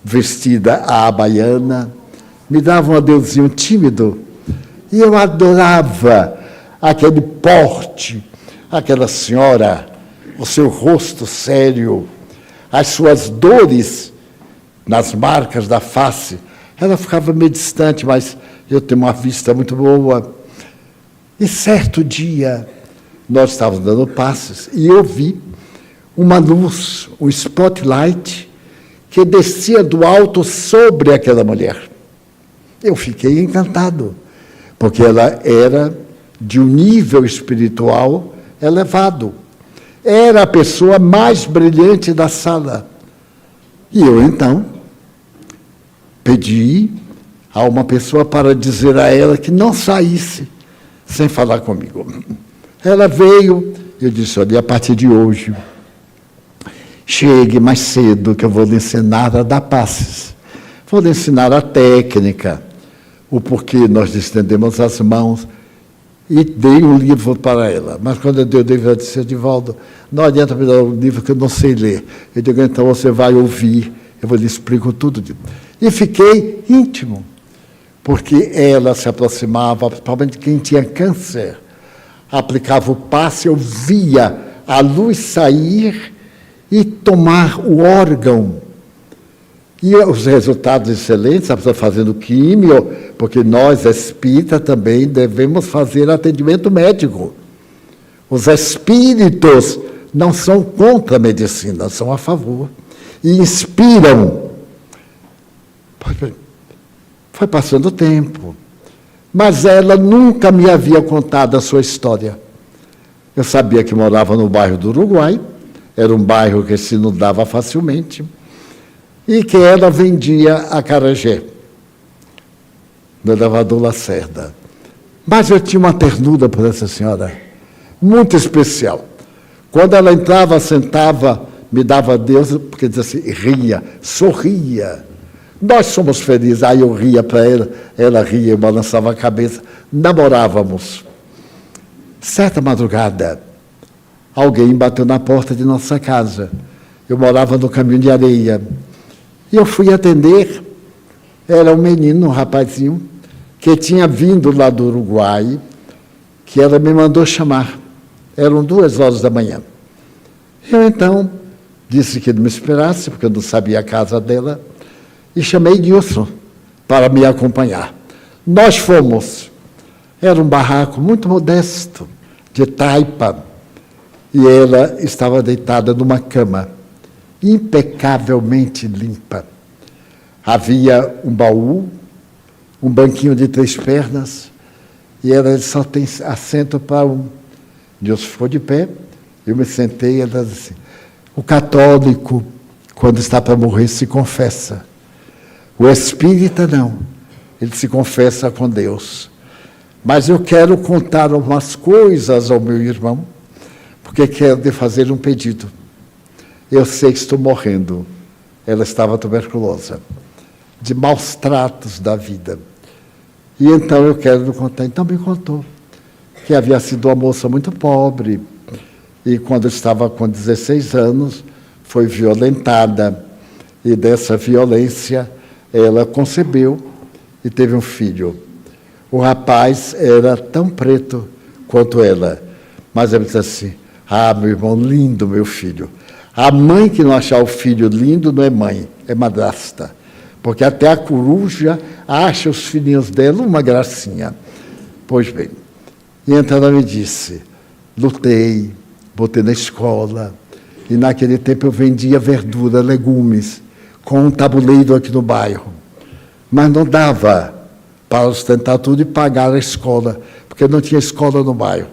vestida à baiana, me dava um adeuzinho tímido, e eu adorava aquele porte, aquela senhora, o seu rosto sério, as suas dores nas marcas da face. Ela ficava meio distante, mas eu tenho uma vista muito boa. E certo dia, nós estávamos dando passes e eu vi uma luz, um spotlight, que descia do alto sobre aquela mulher. Eu fiquei encantado, porque ela era de um nível espiritual elevado. Era a pessoa mais brilhante da sala. E eu, então, pedi a uma pessoa para dizer a ela que não saísse sem falar comigo. Ela veio, eu disse: olha, a partir de hoje, chegue mais cedo, que eu vou lhe ensinar a dar passes. Vou lhe ensinar a técnica, o porquê nós estendemos as mãos. E dei um livro para ela. Mas quando eu dei o livro, ela disse: Divaldo, não adianta me dar um livro que eu não sei ler. Eu digo: então você vai ouvir, eu vou lhe explico tudo. E fiquei íntimo, porque ela se aproximava, principalmente quem tinha câncer, aplicava o passe, eu via a luz sair e tomar o órgão. E os resultados excelentes, a pessoa fazendo químio, porque nós, espíritas, também devemos fazer atendimento médico. Os espíritos não são contra a medicina, são a favor. E inspiram. Foi passando o tempo. Mas ela nunca me havia contado a sua história. Eu sabia que morava no bairro do Uruguai, era um bairro que se inundava facilmente, e que ela vendia acarajé, no elevador Lacerda. Mas eu tinha uma ternura por essa senhora, muito especial. Quando ela entrava, sentava, me dava adeus, porque dizia assim, ria, sorria. Nós somos felizes. Aí eu ria para ela ria, eu balançava a cabeça. Namorávamos. Certa madrugada, alguém bateu na porta de nossa casa. Eu morava no Caminho de Areia. E eu fui atender. Era um menino, um rapazinho, que tinha vindo lá do Uruguai, que ela me mandou chamar. Eram 2h da manhã. Eu, então, disse que ele me esperasse, porque eu não sabia a casa dela, e chamei Nilson para me acompanhar. Nós fomos. Era um barraco muito modesto, de taipa, e ela estava deitada numa cama, impecavelmente limpa. Havia um baú, um banquinho de 3 pernas, e ela só tem assento para um. Deus ficou de pé, eu me sentei, e ela disse assim, o católico, quando está para morrer, se confessa. O espírita, não. Ele se confessa com Deus. Mas eu quero contar umas coisas ao meu irmão, porque quero lhe fazer um pedido. Eu sei que estou morrendo. Ela estava tuberculosa, de maus tratos da vida. E então eu quero lhe contar. Então me contou que havia sido uma moça muito pobre e quando estava com 16 anos foi violentada e dessa violência ela concebeu e teve um filho. O rapaz era tão preto quanto ela, mas ela disse assim: ah, meu irmão, lindo meu filho. A mãe que não achar o filho lindo não é mãe, é madrasta. Porque até a coruja acha os filhinhos dela uma gracinha. Pois bem, e então ela me disse, lutei, botei na escola, e naquele tempo eu vendia verdura, legumes, com um tabuleiro aqui no bairro. Mas não dava para sustentar tudo e pagar a escola, porque não tinha escola no bairro.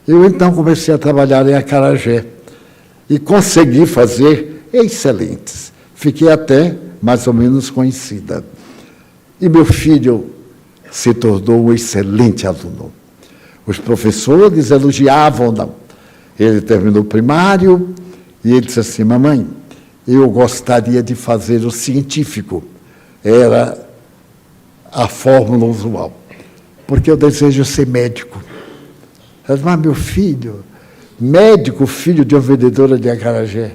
Eu então comecei a trabalhar em Acarajé, e consegui fazer excelentes. Fiquei até mais ou menos conhecida. E meu filho se tornou um excelente aluno. Os professores elogiavam-no. Ele terminou o primário e ele disse assim: mamãe, eu gostaria de fazer o científico. Era a fórmula usual. Porque eu desejo ser médico. Ela disse: mas meu filho, médico, filho de uma vendedora de acarajé,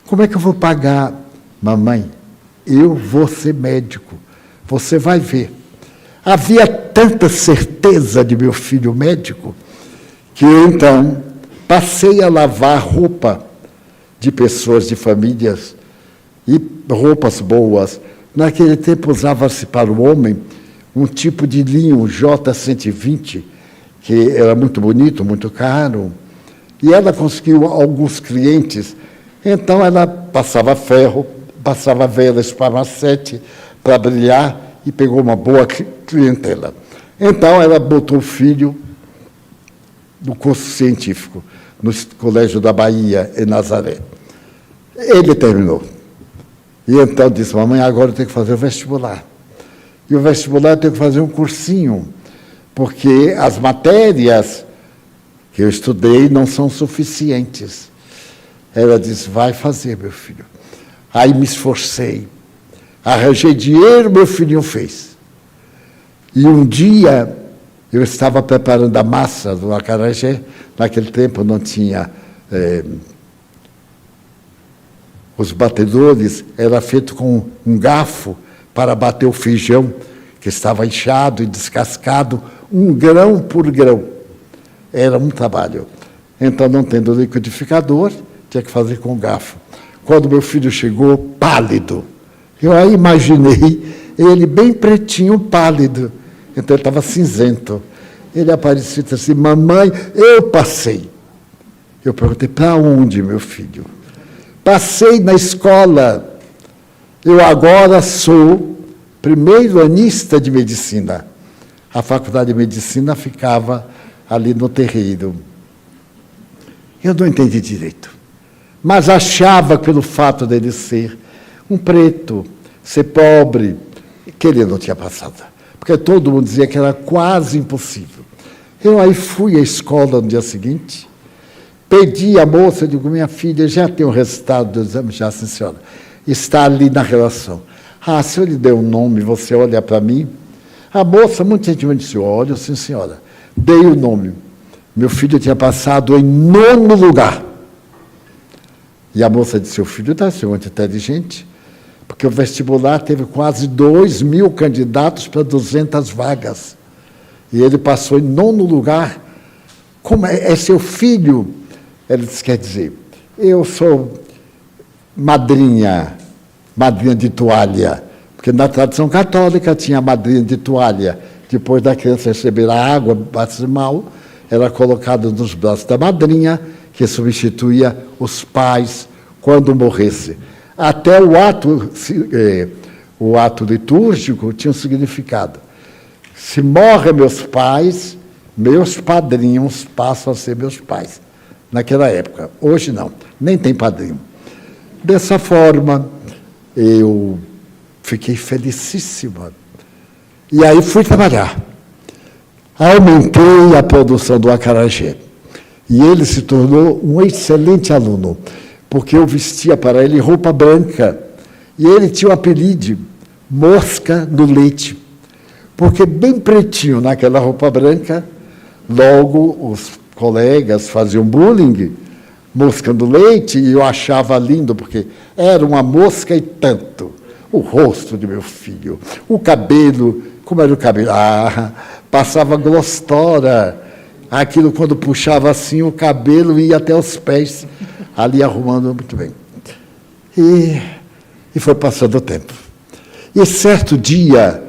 como é que eu vou pagar? Mamãe, eu vou ser médico, você vai ver. Havia tanta certeza de meu filho médico, que eu, então, passei a lavar roupa de pessoas, de famílias, e roupas boas. Naquele tempo usava-se para o homem um tipo de linho J120, que era muito bonito, muito caro, e ela conseguiu alguns clientes. Então ela passava ferro, passava vela esparmacete para brilhar e pegou uma boa clientela. Então ela botou o filho no curso científico, no Colégio da Bahia, em Nazaré. Ele terminou. E então disse: mamãe, agora eu tenho que fazer o vestibular. E o vestibular eu tenho que fazer um cursinho, porque as matérias que eu estudei não são suficientes. Ela disse: vai fazer, meu filho. Aí me esforcei, arranjei dinheiro, meu filhinho fez. E um dia eu estava preparando a massa do acarajé. Naquele tempo não tinha os batedores, era feito com um garfo para bater o feijão, que estava inchado e descascado, um grão por grão. Era um trabalho. Então, não tendo liquidificador, tinha que fazer com garfo. Quando meu filho chegou, pálido, eu aí imaginei ele bem pretinho, pálido. Então, ele estava cinzento. Ele apareceu e disse assim: mamãe, eu passei. Eu perguntei: para onde, meu filho? Passei na escola. Eu agora sou primeiro-anista de medicina. A faculdade de medicina ficava ali no terreiro. Eu não entendi direito, mas achava que pelo fato dele ser um preto, ser pobre, que ele não tinha passado, porque todo mundo dizia que era quase impossível. Eu aí fui à escola no dia seguinte, pedi à moça, digo: minha filha, já tem o resultado do exame? Já, sim, senhora. Está ali na relação. Ah, se eu lhe der um nome, você olha para mim? A moça, muito gentilmente, disse: olha, sim, senhora. Dei o nome. Meu filho tinha passado em 9º lugar. E a moça disse: seu filho está sendo muito inteligente, porque o vestibular teve quase 2.000 candidatos para 200 vagas. E ele passou em 9º lugar. Como é seu filho? Ele disse: quer dizer, eu sou madrinha de toalha, porque na tradição católica tinha madrinha de toalha. Depois da criança receber a água baptismal, era colocada nos braços da madrinha, que substituía os pais quando morresse. Até o ato litúrgico tinha um significado. Se morrem meus pais, meus padrinhos passam a ser meus pais. Naquela época. Hoje não, nem tem padrinho. Dessa forma, eu fiquei felicíssima. E aí fui trabalhar. Aumentei a produção do acarajé. E ele se tornou um excelente aluno, porque eu vestia para ele roupa branca. E ele tinha o apelido Mosca no Leite, porque bem pretinho naquela roupa branca, logo os colegas faziam bullying, mosca no leite, e eu achava lindo, porque era uma mosca e tanto. O rosto de meu filho, o cabelo, como era o cabelo? Passava glostora. Aquilo, quando puxava assim, o cabelo ia até os pés, ali arrumando muito bem. E foi passando o tempo. E certo dia,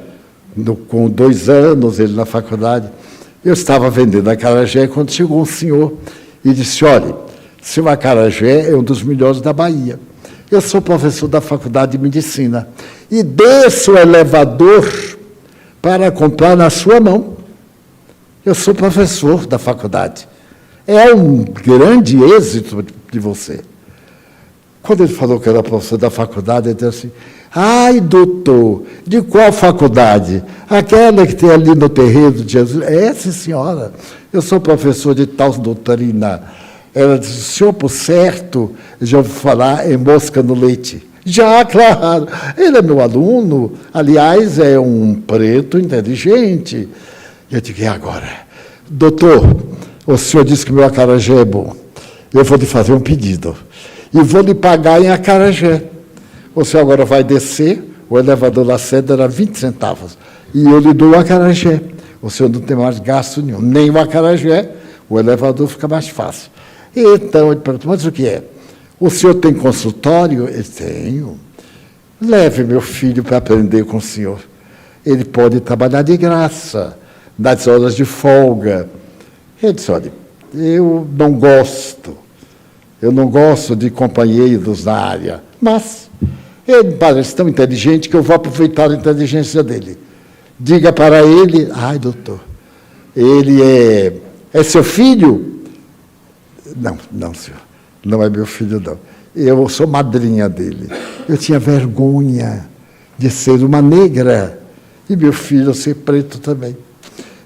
com 2 anos, ele na faculdade, eu estava vendendo acarajé, quando chegou um senhor e disse: olha, seu acarajé é um dos melhores da Bahia. Eu sou professor da faculdade de medicina e desço o elevador para comprar na sua mão. Eu sou professor da faculdade. É um grande êxito de você. Quando ele falou que era professor da faculdade, ele disse assim: ai, doutor, de qual faculdade? Aquela que tem ali no terreiro de Jesus? É, sim, senhora. Eu sou professor de tal doutrina. Ela disse: o senhor, por certo, já ouviu falar em mosca no leite? Já, claro. Ele é meu aluno. Aliás, é um preto inteligente. Eu digo: e agora? Doutor, o senhor disse que meu acarajé é bom. Eu vou lhe fazer um pedido. E vou lhe pagar em acarajé. O senhor agora vai descer, o elevador Lacerda era 20 centavos. E eu lhe dou o acarajé. O senhor não tem mais gasto nenhum. Nem o acarajé, o elevador fica mais fácil. Então, ele perguntou: mas o que é? O senhor tem consultório? Eu tenho. Leve meu filho para aprender com o senhor. Ele pode trabalhar de graça, nas horas de folga. Ele disse: olha, eu não gosto de companheiros na área, mas ele parece tão inteligente que eu vou aproveitar a inteligência dele. Diga para ele: ai, doutor, ele é seu filho? Não, senhor, não é meu filho, não. Eu sou madrinha dele. Eu tinha vergonha de ser uma negra e meu filho ser preto também.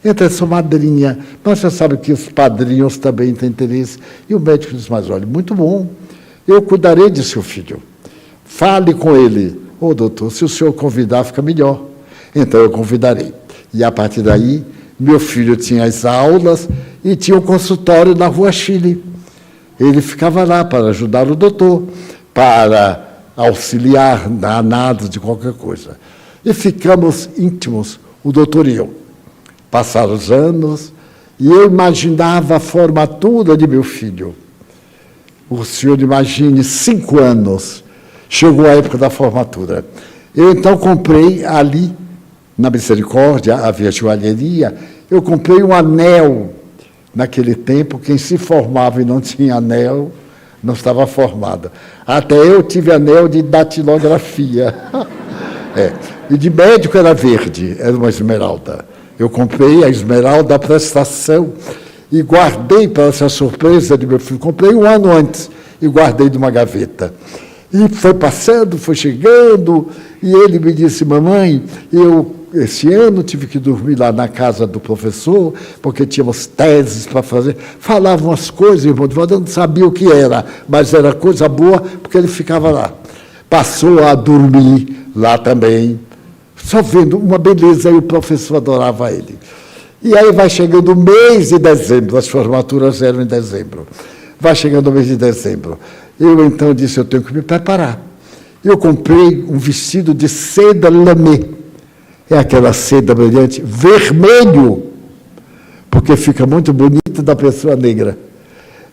Então, eu sou madrinha, mas você sabe que os padrinhos também têm interesse. E o médico disse: mas olha, muito bom, eu cuidarei de seu filho. Fale com ele. Ô, doutor, se o senhor convidar, fica melhor. Então, eu convidarei. E, a partir daí, meu filho tinha as aulas e tinha um consultório na Rua Chile. Ele ficava lá para ajudar o doutor, para auxiliar na análise de qualquer coisa. E ficamos íntimos, o doutor e eu. Passaram os anos e eu imaginava a formatura de meu filho. O senhor imagine, 5 anos, chegou a época da formatura. Eu então comprei ali, na Misericórdia, havia joalheria, eu comprei um anel. Naquele tempo, quem se formava e não tinha anel, não estava formado. Até eu tive anel de datilografia. E de médico era verde, era uma esmeralda. Eu comprei a esmeralda da prestação e guardei para essa surpresa de meu filho. Comprei 1 ano antes e guardei numa gaveta. E foi passando, foi chegando, e ele me disse: mamãe, eu esse ano tive que dormir lá na casa do professor, porque tínhamos teses para fazer. Falavam as coisas, irmão, eu não sabia o que era, mas era coisa boa, porque ele ficava lá. Passou a dormir lá também, só vendo uma beleza, e o professor adorava ele. E aí vai chegando o mês de dezembro, as formaturas eram em dezembro. Vai chegando o mês de dezembro. Eu então disse: eu tenho que me preparar. Eu comprei um vestido de seda lamé. É aquela seda brilhante, vermelho, porque fica muito bonito da pessoa negra.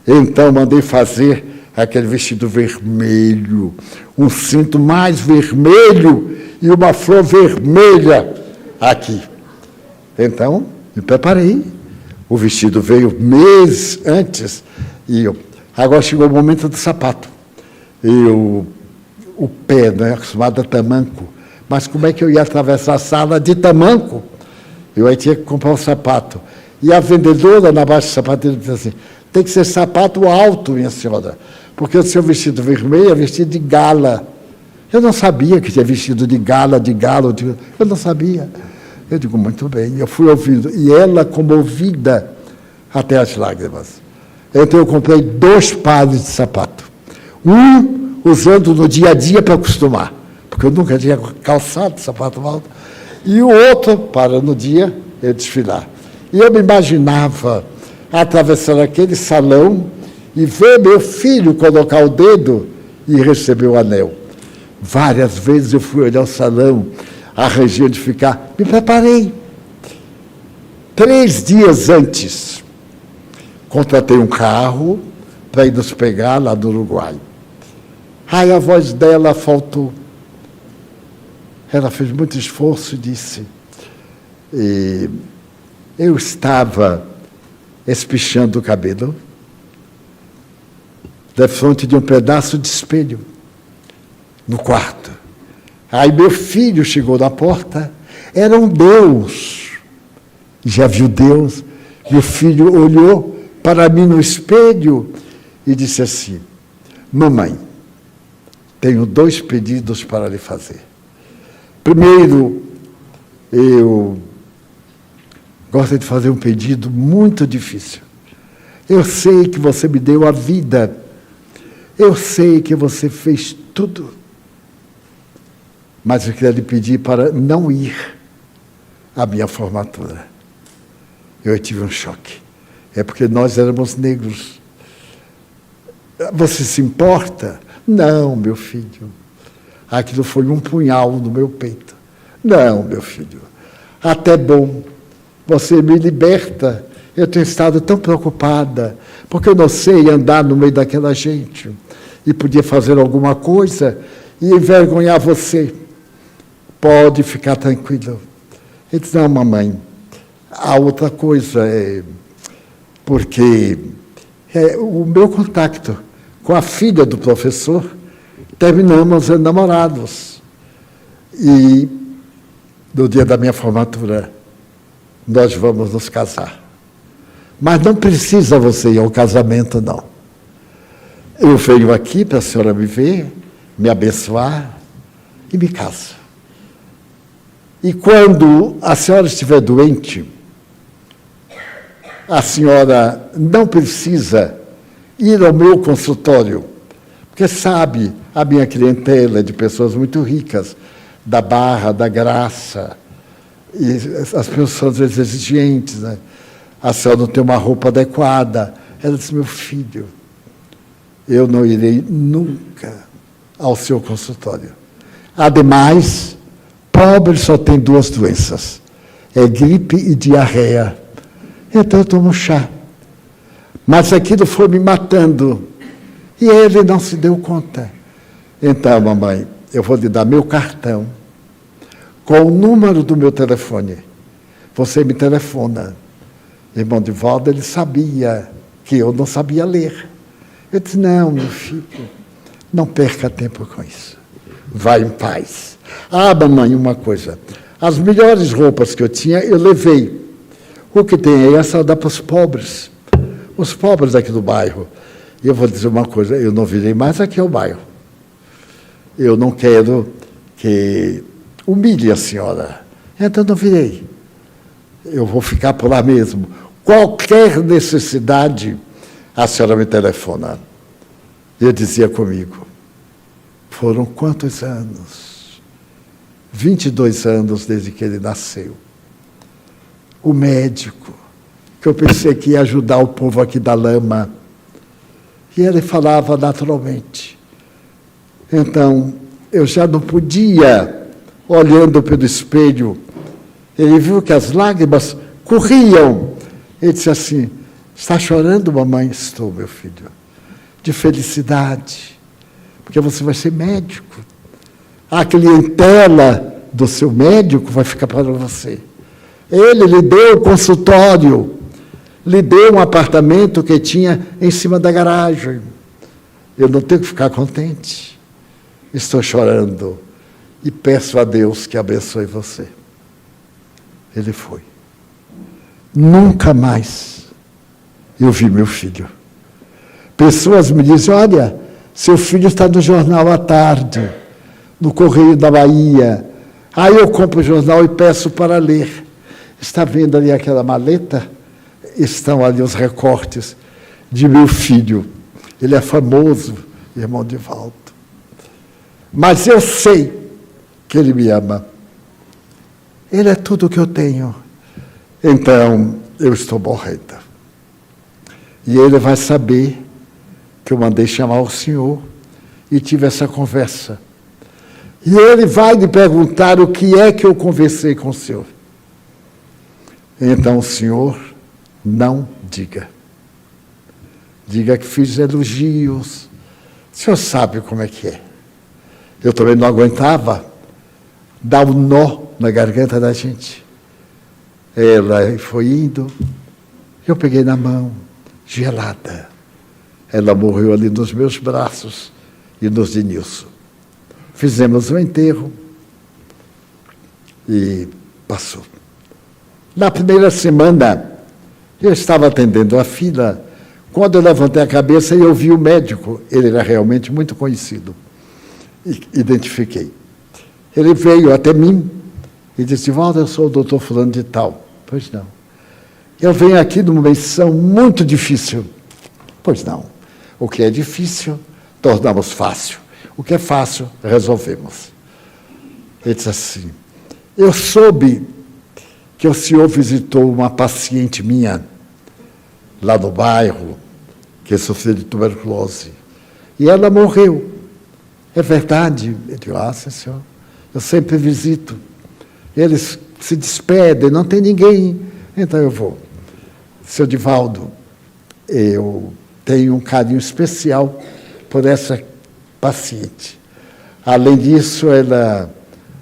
Então, mandei fazer aquele vestido vermelho, um cinto mais vermelho e uma flor vermelha aqui. Então, me preparei. O vestido veio meses antes e agora chegou o momento do sapato. O pé, não é acostumado a tamanco. Mas como é que eu ia atravessar a sala de tamanco? Eu aí tinha que comprar um sapato. E a vendedora, na baixa do sapateiro, disse assim: tem que ser sapato alto, minha senhora, porque o seu vestido vermelho é vestido de gala. Eu não sabia que tinha vestido de gala, eu não sabia. Eu digo: muito bem. Eu fui ouvindo. E ela, comovida até as lágrimas. Então eu comprei 2 pares de sapato. Um usando no dia a dia para acostumar, porque eu nunca tinha calçado sapato alto. E o outro para no dia eu desfilar. E eu me imaginava atravessando aquele salão e ver meu filho colocar o dedo e receber o anel. Várias vezes eu fui olhar o salão, arranjei onde ficar, me preparei. 3 dias antes, contratei um carro para ir nos pegar lá do Uruguai. Aí a voz dela faltou. Ela fez muito esforço e disse, eu estava espichando o cabelo da frente de um pedaço de espelho no quarto. Aí meu filho chegou na porta, era um Deus. Já viu Deus? Meu filho olhou para mim no espelho e disse assim, mamãe, tenho 2 pedidos para lhe fazer. Primeiro, eu gosto de fazer um pedido muito difícil. Eu sei que você me deu a vida. Eu sei que você fez tudo. Mas eu queria lhe pedir para não ir à minha formatura. Eu tive um choque. É porque nós éramos negros. Você se importa? Não, meu filho. Aquilo foi um punhal no meu peito. Não, meu filho. Até bom. Você me liberta. Eu tenho estado tão preocupada, porque eu não sei andar no meio daquela gente. E podia fazer alguma coisa e envergonhar você. Pode ficar tranquilo. Ele disse, não, mamãe. A outra coisa é porque o meu contato com a filha do professor, terminamos namorados. E no dia da minha formatura, nós vamos nos casar. Mas não precisa você ir ao casamento, não. Eu venho aqui para a senhora me ver, me abençoar e me caso. E quando a senhora estiver doente, a senhora não precisa ir ao meu consultório, porque sabe, a minha clientela é de pessoas muito ricas, da Barra, da Graça, e as pessoas são às vezes exigentes, né? A senhora não tem uma roupa adequada. Ela disse, meu filho, eu não irei nunca ao seu consultório. Ademais, pobre só tem 2 doenças, é gripe e diarreia. Então eu tomo chá. Mas aquilo foi me matando. E ele não se deu conta. Então, mamãe, eu vou lhe dar meu cartão com o número do meu telefone. Você me telefona. Irmão Divaldo, ele sabia que eu não sabia ler. Eu disse, não, meu filho, não perca tempo com isso. Vá em paz. Ah, mamãe, uma coisa. As melhores roupas que eu tinha, eu levei. O que tem aí é só dar para os pobres. Os pobres aqui do bairro. E eu vou dizer uma coisa, eu não virei mais aqui ao bairro. Eu não quero que humilhe a senhora. Então não virei. Eu vou ficar por lá mesmo. Qualquer necessidade, a senhora me telefona. Eu dizia comigo, foram quantos anos? 22 anos desde que ele nasceu. O médico, que eu pensei que ia ajudar o povo aqui da lama. E ele falava naturalmente. Então, eu já não podia, olhando pelo espelho, ele viu que as lágrimas corriam. Ele disse assim, está chorando, mamãe? Estou, meu filho, de felicidade, porque você vai ser médico. A clientela do seu médico vai ficar para você. Ele lhe deu o consultório, lhe deu um apartamento que tinha em cima da garagem. Eu não tenho que ficar contente. Estou chorando e peço a Deus que abençoe você. Ele foi. Nunca mais eu vi meu filho. Pessoas me dizem, olha, seu filho está no jornal à tarde, no Correio da Bahia. Aí eu compro o jornal e peço para ler. Está vendo ali aquela maleta? Estão ali os recortes. de meu filho. Ele é famoso, irmão Divaldo. Mas eu sei que ele me ama. Ele é tudo o que eu tenho. Então, eu estou morrendo. E ele vai saber que eu mandei chamar o senhor e tive essa conversa. E ele vai me perguntar o que é que eu conversei com o senhor. Então, o senhor, não diga. Diga que fiz elogios. O senhor sabe como é que é. Eu também não aguentava dar um nó na garganta da gente. Ela foi indo, eu peguei na mão, gelada. Ela morreu ali nos meus braços e nos de Nilson. Fizemos um enterro e passou. Na primeira semana, eu estava atendendo a fila. Quando eu levantei a cabeça, eu vi o médico. Ele era realmente muito conhecido. Identifiquei. Ele veio até mim e disse: Divaldo, eu sou o doutor fulano de tal. Pois não. Eu venho aqui numa missão muito difícil. Pois não. O que é difícil, tornamos fácil. O que é fácil, resolvemos. Ele disse assim: eu soube que o senhor visitou uma paciente minha, lá no bairro, que sofreu de tuberculose. E ela morreu. É verdade? Eu digo: ah, sim, senhor. Eu sempre visito. Eles se despedem, não tem ninguém. Então eu vou. Seu Divaldo, eu tenho um carinho especial por essa paciente. Além disso, ela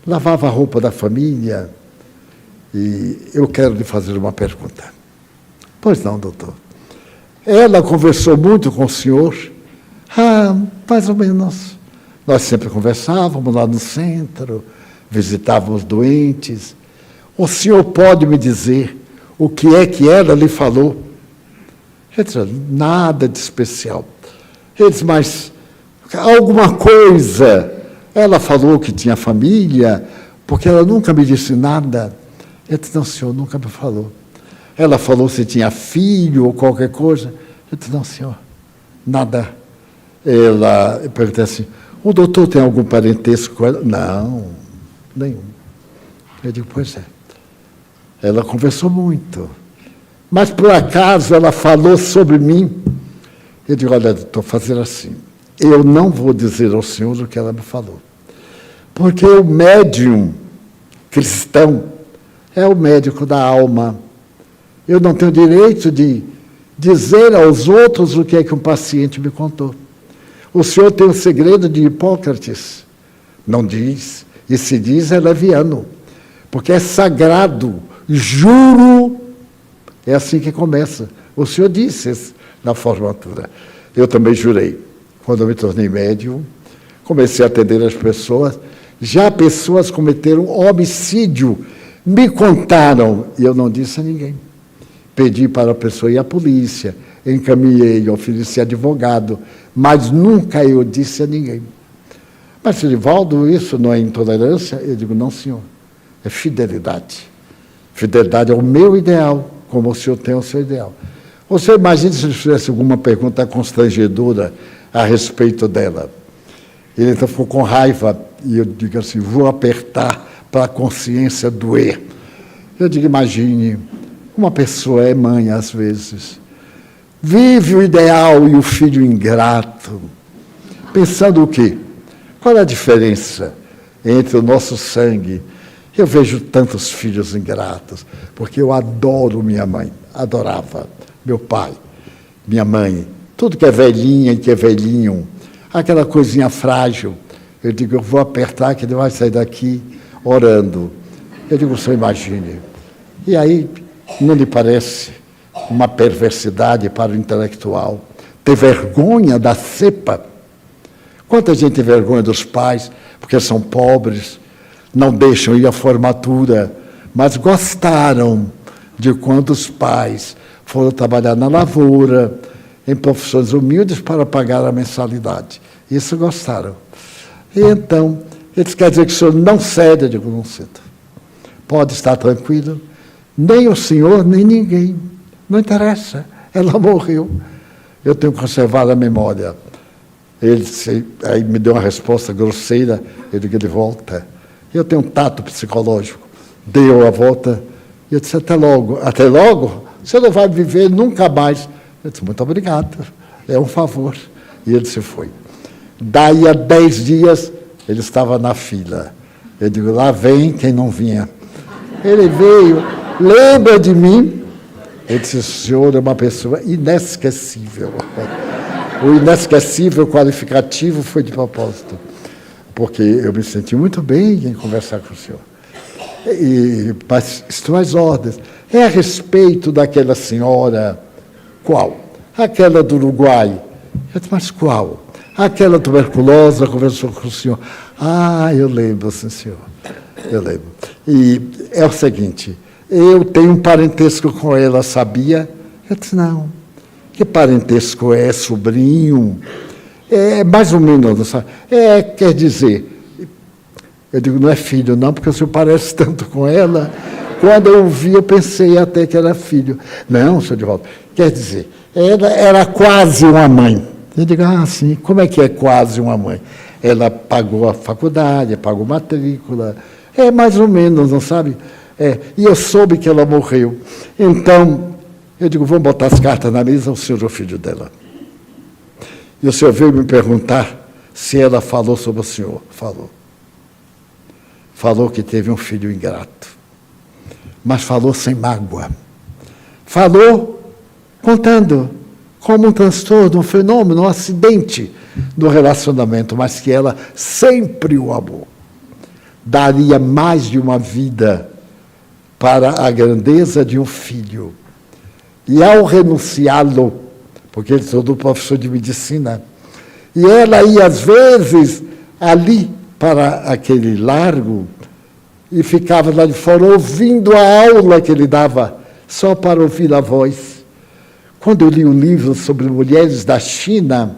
lavava a roupa da família. E eu quero lhe fazer uma pergunta. Pois não, doutor. Ela conversou muito com o senhor? Ah, mais ou menos. Nós sempre conversávamos lá no centro, visitávamos doentes. O senhor pode me dizer o que é que ela lhe falou? Eu disse: nada de especial. Ele disse: mas alguma coisa. Ela falou que tinha família, porque ela nunca me disse nada. Eu disse: não, senhor, nunca me falou. Ela falou se tinha filho ou qualquer coisa. Eu disse: não, senhor, nada. Eu perguntei assim: o doutor tem algum parentesco com ela? Não, nenhum. Eu digo: pois é. Ela conversou muito. Mas, por acaso, ela falou sobre mim. Eu digo: olha, doutor, fazer assim. Eu não vou dizer ao senhor o que ela me falou. Porque o médium cristão é o médico da alma. Eu não tenho direito de dizer aos outros o que é que um paciente me contou. O senhor tem o segredo de Hipócrates. Não diz. E se diz, é leviano. Porque é sagrado. Juro. É assim que começa. O senhor disse na formatura. Eu também jurei. Quando eu me tornei médium, comecei a atender as pessoas. Já pessoas cometeram homicídio. Me contaram. E eu não disse a ninguém. Pedi para a pessoa ir à polícia. Encaminhei, ofereci advogado. Mas nunca eu disse a ninguém. Mas, Divaldo, isso não é intolerância? Eu digo: não, senhor. É fidelidade. Fidelidade é o meu ideal, como o senhor tem o seu ideal. Você imagina se ele fizesse alguma pergunta constrangedora a respeito dela. Ele então ficou com raiva, e eu digo assim: vou apertar para a consciência doer. Eu digo: imagine, uma pessoa é mãe às vezes, vive o ideal e o filho ingrato, pensando o quê? Qual é a diferença entre o nosso sangue? Eu vejo tantos filhos ingratos, porque eu adoro minha mãe, adorava meu pai, minha mãe, tudo que é velhinha e que é velhinho, aquela coisinha frágil. Eu digo: eu vou apertar que ele vai sair daqui orando. Eu digo: só imagine. E aí, não lhe parece uma perversidade para o intelectual ter vergonha da cepa? Quanta gente tem vergonha dos pais, porque são pobres, não deixam ir à formatura, mas gostaram de quando os pais foram trabalhar na lavoura, em profissões humildes, para pagar a mensalidade. Isso gostaram. E então, eles querem dizer que o senhor não cede. Eu digo: não cedo. Pode estar tranquilo. Nem o senhor, nem ninguém. Não interessa. Ela morreu. eu tenho conservado a memória. Ele aí me deu uma resposta grosseira, eu digo, ele volta. Eu tenho um tato psicológico. Deu a volta, e eu disse, até logo. Até logo? Você não vai viver nunca mais. Eu disse, muito obrigado, é um favor. E ele se foi. Daí a 10 dias, ele estava na fila. Eu digo, lá vem quem não vinha. Ele veio, lembra de mim? Ele disse, o senhor é uma pessoa inesquecível. O inesquecível qualificativo foi de propósito, porque eu me senti muito bem em conversar com o senhor. Mas estou às ordens. É a respeito daquela senhora, qual? Aquela do Uruguai. Eu disse, mas qual? Aquela tuberculosa conversou com o senhor. Ah, eu lembro, sim, senhor. Eu lembro. E é o seguinte, eu tenho um parentesco com ela, sabia? Eu disse, não. Que parentesco é, sobrinho? É mais ou menos, sabe? Quer dizer, eu digo, não é filho não, porque o senhor parece tanto com ela. Quando eu vi, eu pensei até que era filho. Não, senhor Divaldo, quer dizer, ela era quase uma mãe. Eu digo, ah, sim, como é que é quase uma mãe? Ela pagou a faculdade, pagou matrícula, mais ou menos, não sabe? E eu soube que ela morreu. Então, eu digo, vamos botar as cartas na mesa, o senhor é o filho dela. E o senhor veio me perguntar se ela falou sobre o senhor. Falou. Falou que teve um filho ingrato. Mas falou sem mágoa. Falou contando como um transtorno, um fenômeno, um acidente do relacionamento, mas que ela sempre o amou. Daria mais de uma vida para a grandeza de um filho. E ao renunciá-lo, porque ele sou do professor de medicina, e ela ia às vezes ali para aquele largo e ficava lá de fora ouvindo a aula que ele dava, só para ouvir a voz. Quando eu li um livro sobre mulheres da China,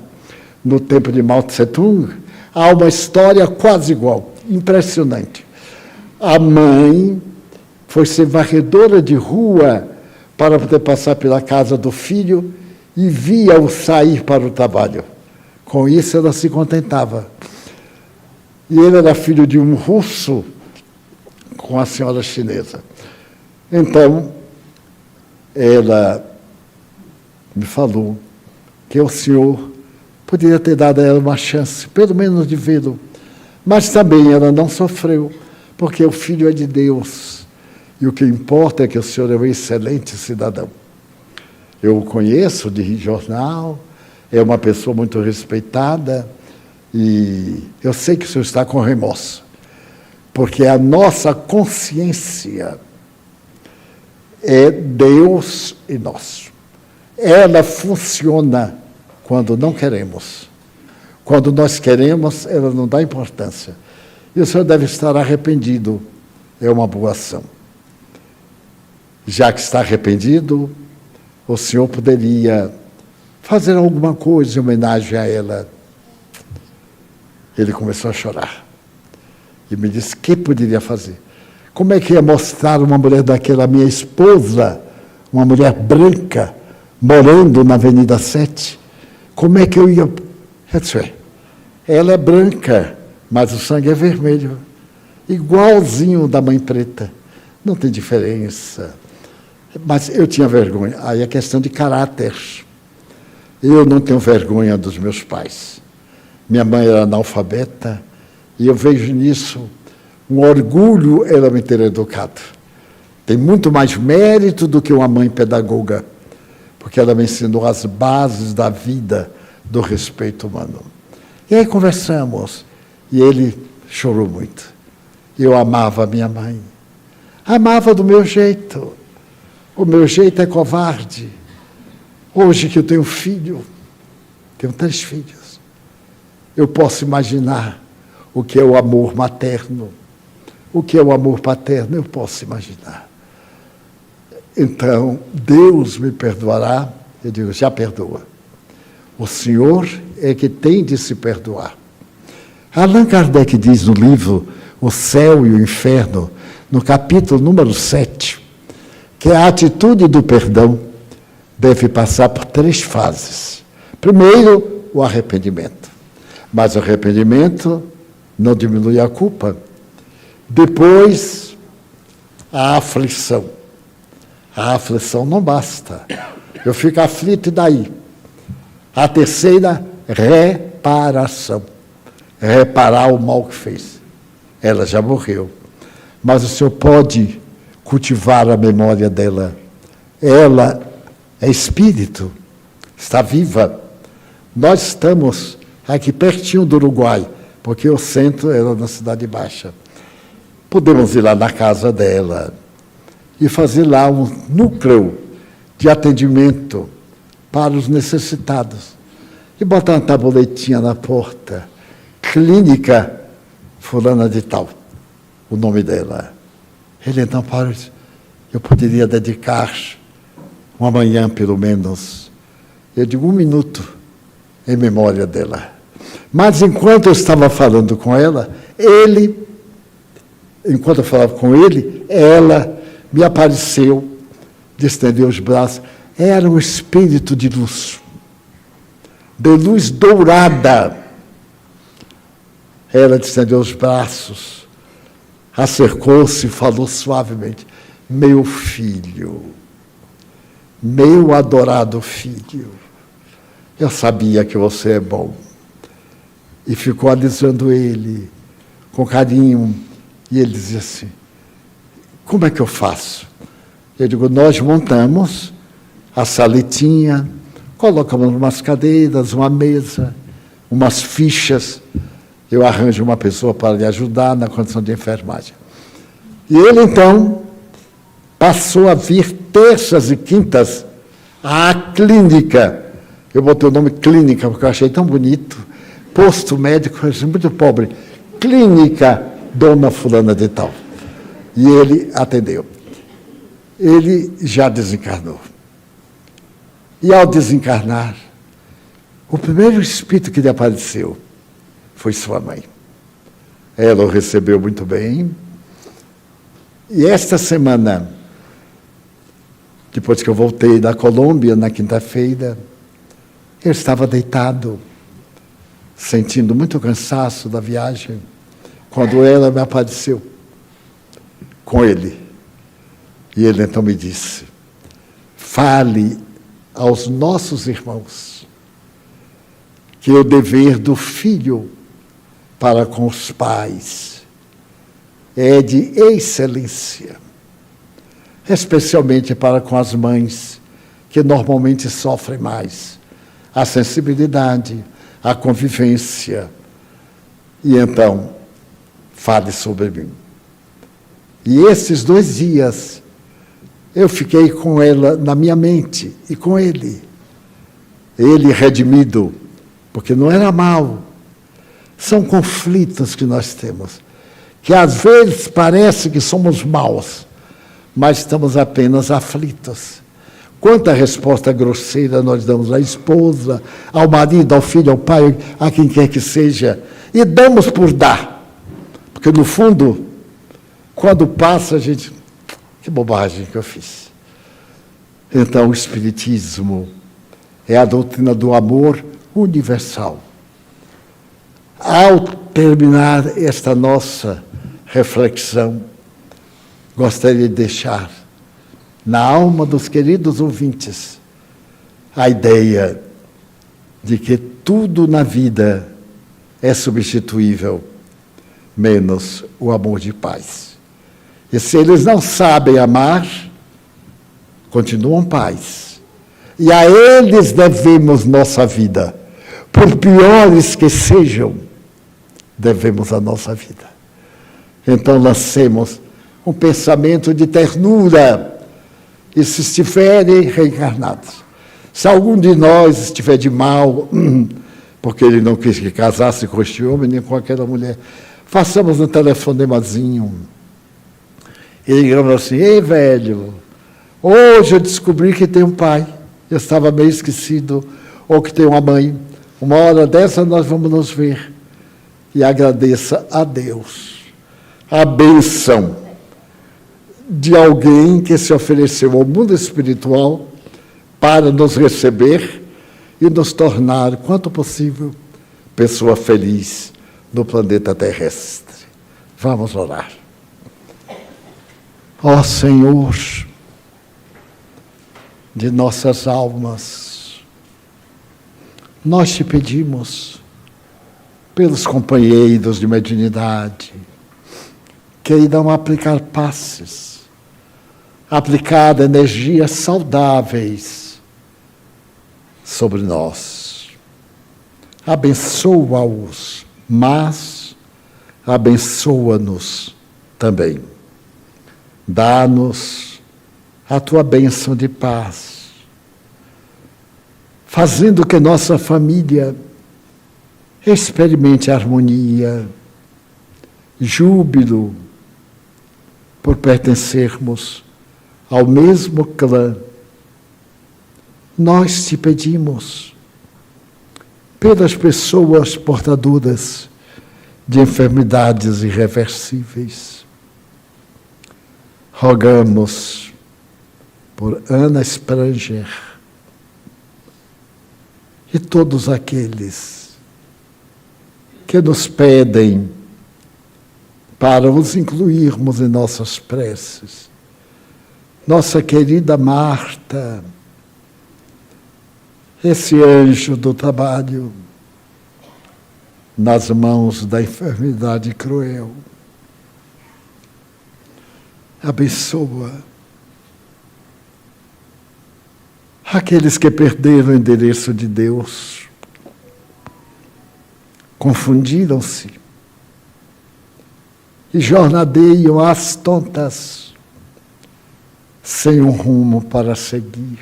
no tempo de Mao Tse-tung, há uma história quase igual, impressionante. A mãe foi ser varredora de rua para poder passar pela casa do filho e via-o sair para o trabalho. Com isso, ela se contentava. E ele era filho de um russo com a senhora chinesa. Então, ela me falou que o senhor poderia ter dado a ela uma chance, pelo menos de vê-lo. Mas também ela não sofreu, porque o filho é de Deus. E o que importa é que o senhor é um excelente cidadão. Eu o conheço de jornal, é uma pessoa muito respeitada, e eu sei que o senhor está com remorso, porque a nossa consciência é Deus e nós. Ela funciona quando não queremos. Quando nós queremos, ela não dá importância. E o senhor deve estar arrependido. É uma boa ação. Já que está arrependido, o senhor poderia fazer alguma coisa em homenagem a ela. Ele começou a chorar. E me disse, o que poderia fazer? Como é que ia mostrar uma mulher daquela, minha esposa, uma mulher branca, morando na Avenida 7? Como é que eu ia... Eu disse, ela é branca, mas o sangue é vermelho. Igualzinho da mãe preta. Não tem diferença. Mas eu tinha vergonha. Aí é questão de caráter. Eu não tenho vergonha dos meus pais. Minha mãe era analfabeta, e eu vejo nisso um orgulho ela me ter educado. Tem muito mais mérito do que uma mãe pedagoga, porque ela me ensinou as bases da vida, do respeito humano. E aí conversamos, e ele chorou muito. Eu amava a minha mãe. Amava do meu jeito. O meu jeito é covarde. Hoje que eu tenho filho, tenho 3 filhos, eu posso imaginar o que é o amor materno, o que é o amor paterno, eu posso imaginar. Então, Deus me perdoará? Eu digo, já perdoa. O Senhor é que tem de se perdoar. Allan Kardec diz no livro O Céu e o Inferno, no capítulo número 7, que a atitude do perdão deve passar por 3 fases. Primeiro, o arrependimento. Mas o arrependimento não diminui a culpa. Depois, a aflição. A aflição não basta. Eu fico aflito e daí? A terceira, reparação. Reparar o mal que fez. Ela já morreu. Mas o Senhor pode cultivar a memória dela. Ela é espírito, está viva. Nós estamos aqui pertinho do Uruguai, porque o centro era na Cidade Baixa. Podemos ir lá na casa dela e fazer lá um núcleo de atendimento para os necessitados. E botar uma tabuletinha na porta. Clínica fulana de tal, o nome dela. Ele então parou e disse, eu poderia dedicar uma manhã, pelo menos, eu digo 1 minuto, em memória dela. Mas enquanto eu estava falando com ela, enquanto eu falava com ele, ela me apareceu, de estender os braços. Era um espírito de luz dourada. Ela estendeu os braços, acercou-se e falou suavemente, meu filho, meu adorado filho, eu sabia que você é bom. E ficou alisando ele, com carinho, e ele dizia assim, como é que eu faço? Eu digo, nós montamos a saletinha, colocamos umas cadeiras, uma mesa, umas fichas, eu arranjo uma pessoa para lhe ajudar na condição de enfermagem. E ele, então, passou a vir terças e quintas à clínica. Eu botei o nome clínica, porque eu achei tão bonito. Posto médico, eu achei muito pobre. Clínica Dona Fulana de Tal. E ele atendeu. Ele já desencarnou. E ao desencarnar, o primeiro espírito que lhe apareceu foi sua mãe. Ela o recebeu muito bem. E esta semana, depois que eu voltei da Colômbia, na quinta-feira, eu estava deitado, sentindo muito cansaço da viagem, quando ela me apareceu com ele. E ele então me disse, fale aos nossos irmãos que o dever do filho para com os pais é de excelência, especialmente para com as mães, que normalmente sofrem mais, a sensibilidade, a convivência. E então, fale sobre mim. E esses 2 dias, eu fiquei com ela na minha mente e com ele. Ele redimido, porque não era mal. São conflitos que nós temos, que às vezes parece que somos maus, mas estamos apenas aflitos. Quanta resposta grosseira nós damos à esposa, ao marido, ao filho, ao pai, a quem quer que seja, e damos por dar. Porque, no fundo, quando passa, a gente... Que bobagem que eu fiz. Então, o Espiritismo é a doutrina do amor universal. Ao terminar esta nossa reflexão, gostaria de deixar na alma dos queridos ouvintes a ideia de que tudo na vida é substituível, menos o amor de pais. E se eles não sabem amar, continuam pais. E a eles devemos nossa vida. Por piores que sejam, devemos a nossa vida. Então lancemos um pensamento de ternura, e se estiverem reencarnados, se algum de nós estiver de mal, porque ele não quis que casasse com este homem, nem com aquela mulher, façamos um telefonemazinho, e digamos assim, ei velho, hoje eu descobri que tem um pai, eu estava meio esquecido, ou que tem uma mãe, uma hora dessa nós vamos nos ver, e agradeça a Deus a bênção de alguém que se ofereceu ao mundo espiritual para nos receber e nos tornar, quanto possível, pessoa feliz no planeta terrestre. Vamos orar. Ó Senhor de nossas almas, nós te pedimos pelos companheiros de mediunidade que irão aplicar passes, aplicar energias saudáveis sobre nós. Abençoa-os, mas abençoa-nos também. Dá-nos a tua bênção de paz, fazendo que nossa família experimente harmonia, júbilo, por pertencermos ao mesmo clã. Nós te pedimos pelas pessoas portadoras de enfermidades irreversíveis. Rogamos por Ana Spranger e todos aqueles que nos pedem para os incluirmos em nossas preces. Nossa querida Marta, esse anjo do trabalho, nas mãos da enfermidade cruel. Abençoa aqueles que perderam o endereço de Deus, confundiram-se e jornadeiam às tontas, sem um rumo para seguir.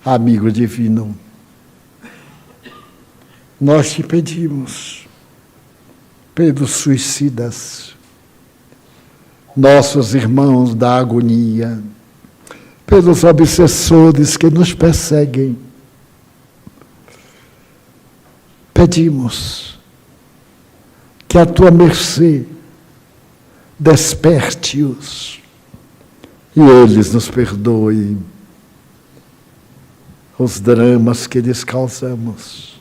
Amigo divino, nós te pedimos pelos suicidas, nossos irmãos da agonia, pelos obsessores que nos perseguem. Pedimos que a tua mercê desperte-os e eles nos perdoem os dramas que lhes causamos.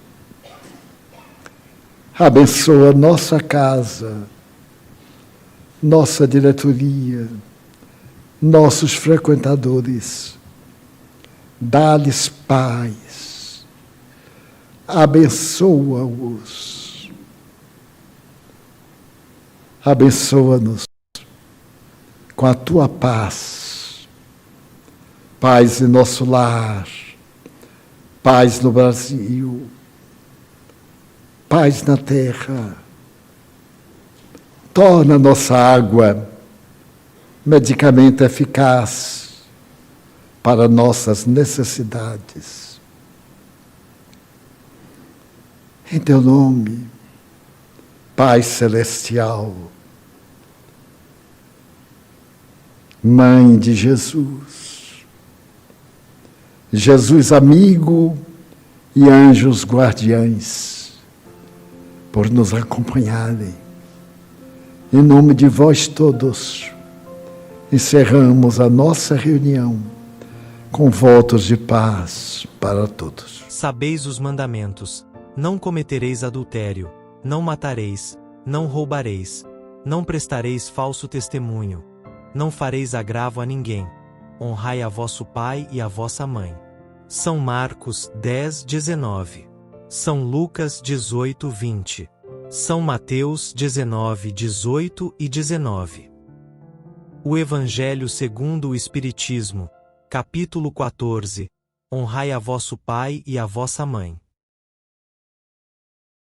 Abençoa nossa casa, nossa diretoria, nossos frequentadores. Dá-lhes paz. Abençoa-os. Abençoa-nos com a tua paz. Paz em nosso lar. Paz no Brasil. Paz na terra. Torna nossa água medicamento eficaz para nossas necessidades. Em teu nome, Pai Celestial, Mãe de Jesus, Jesus amigo e anjos guardiães, por nos acompanharem. Em nome de vós todos, encerramos a nossa reunião com votos de paz para todos. Sabeis os mandamentos: não cometereis adultério, não matareis, não roubareis, não prestareis falso testemunho, não fareis agravo a ninguém, honrai a vosso pai e a vossa mãe. São Marcos 10:19. São Lucas 18:20. São Mateus 19:18 e 19. O Evangelho segundo o Espiritismo, capítulo 14. Honrai a vosso pai e a vossa mãe.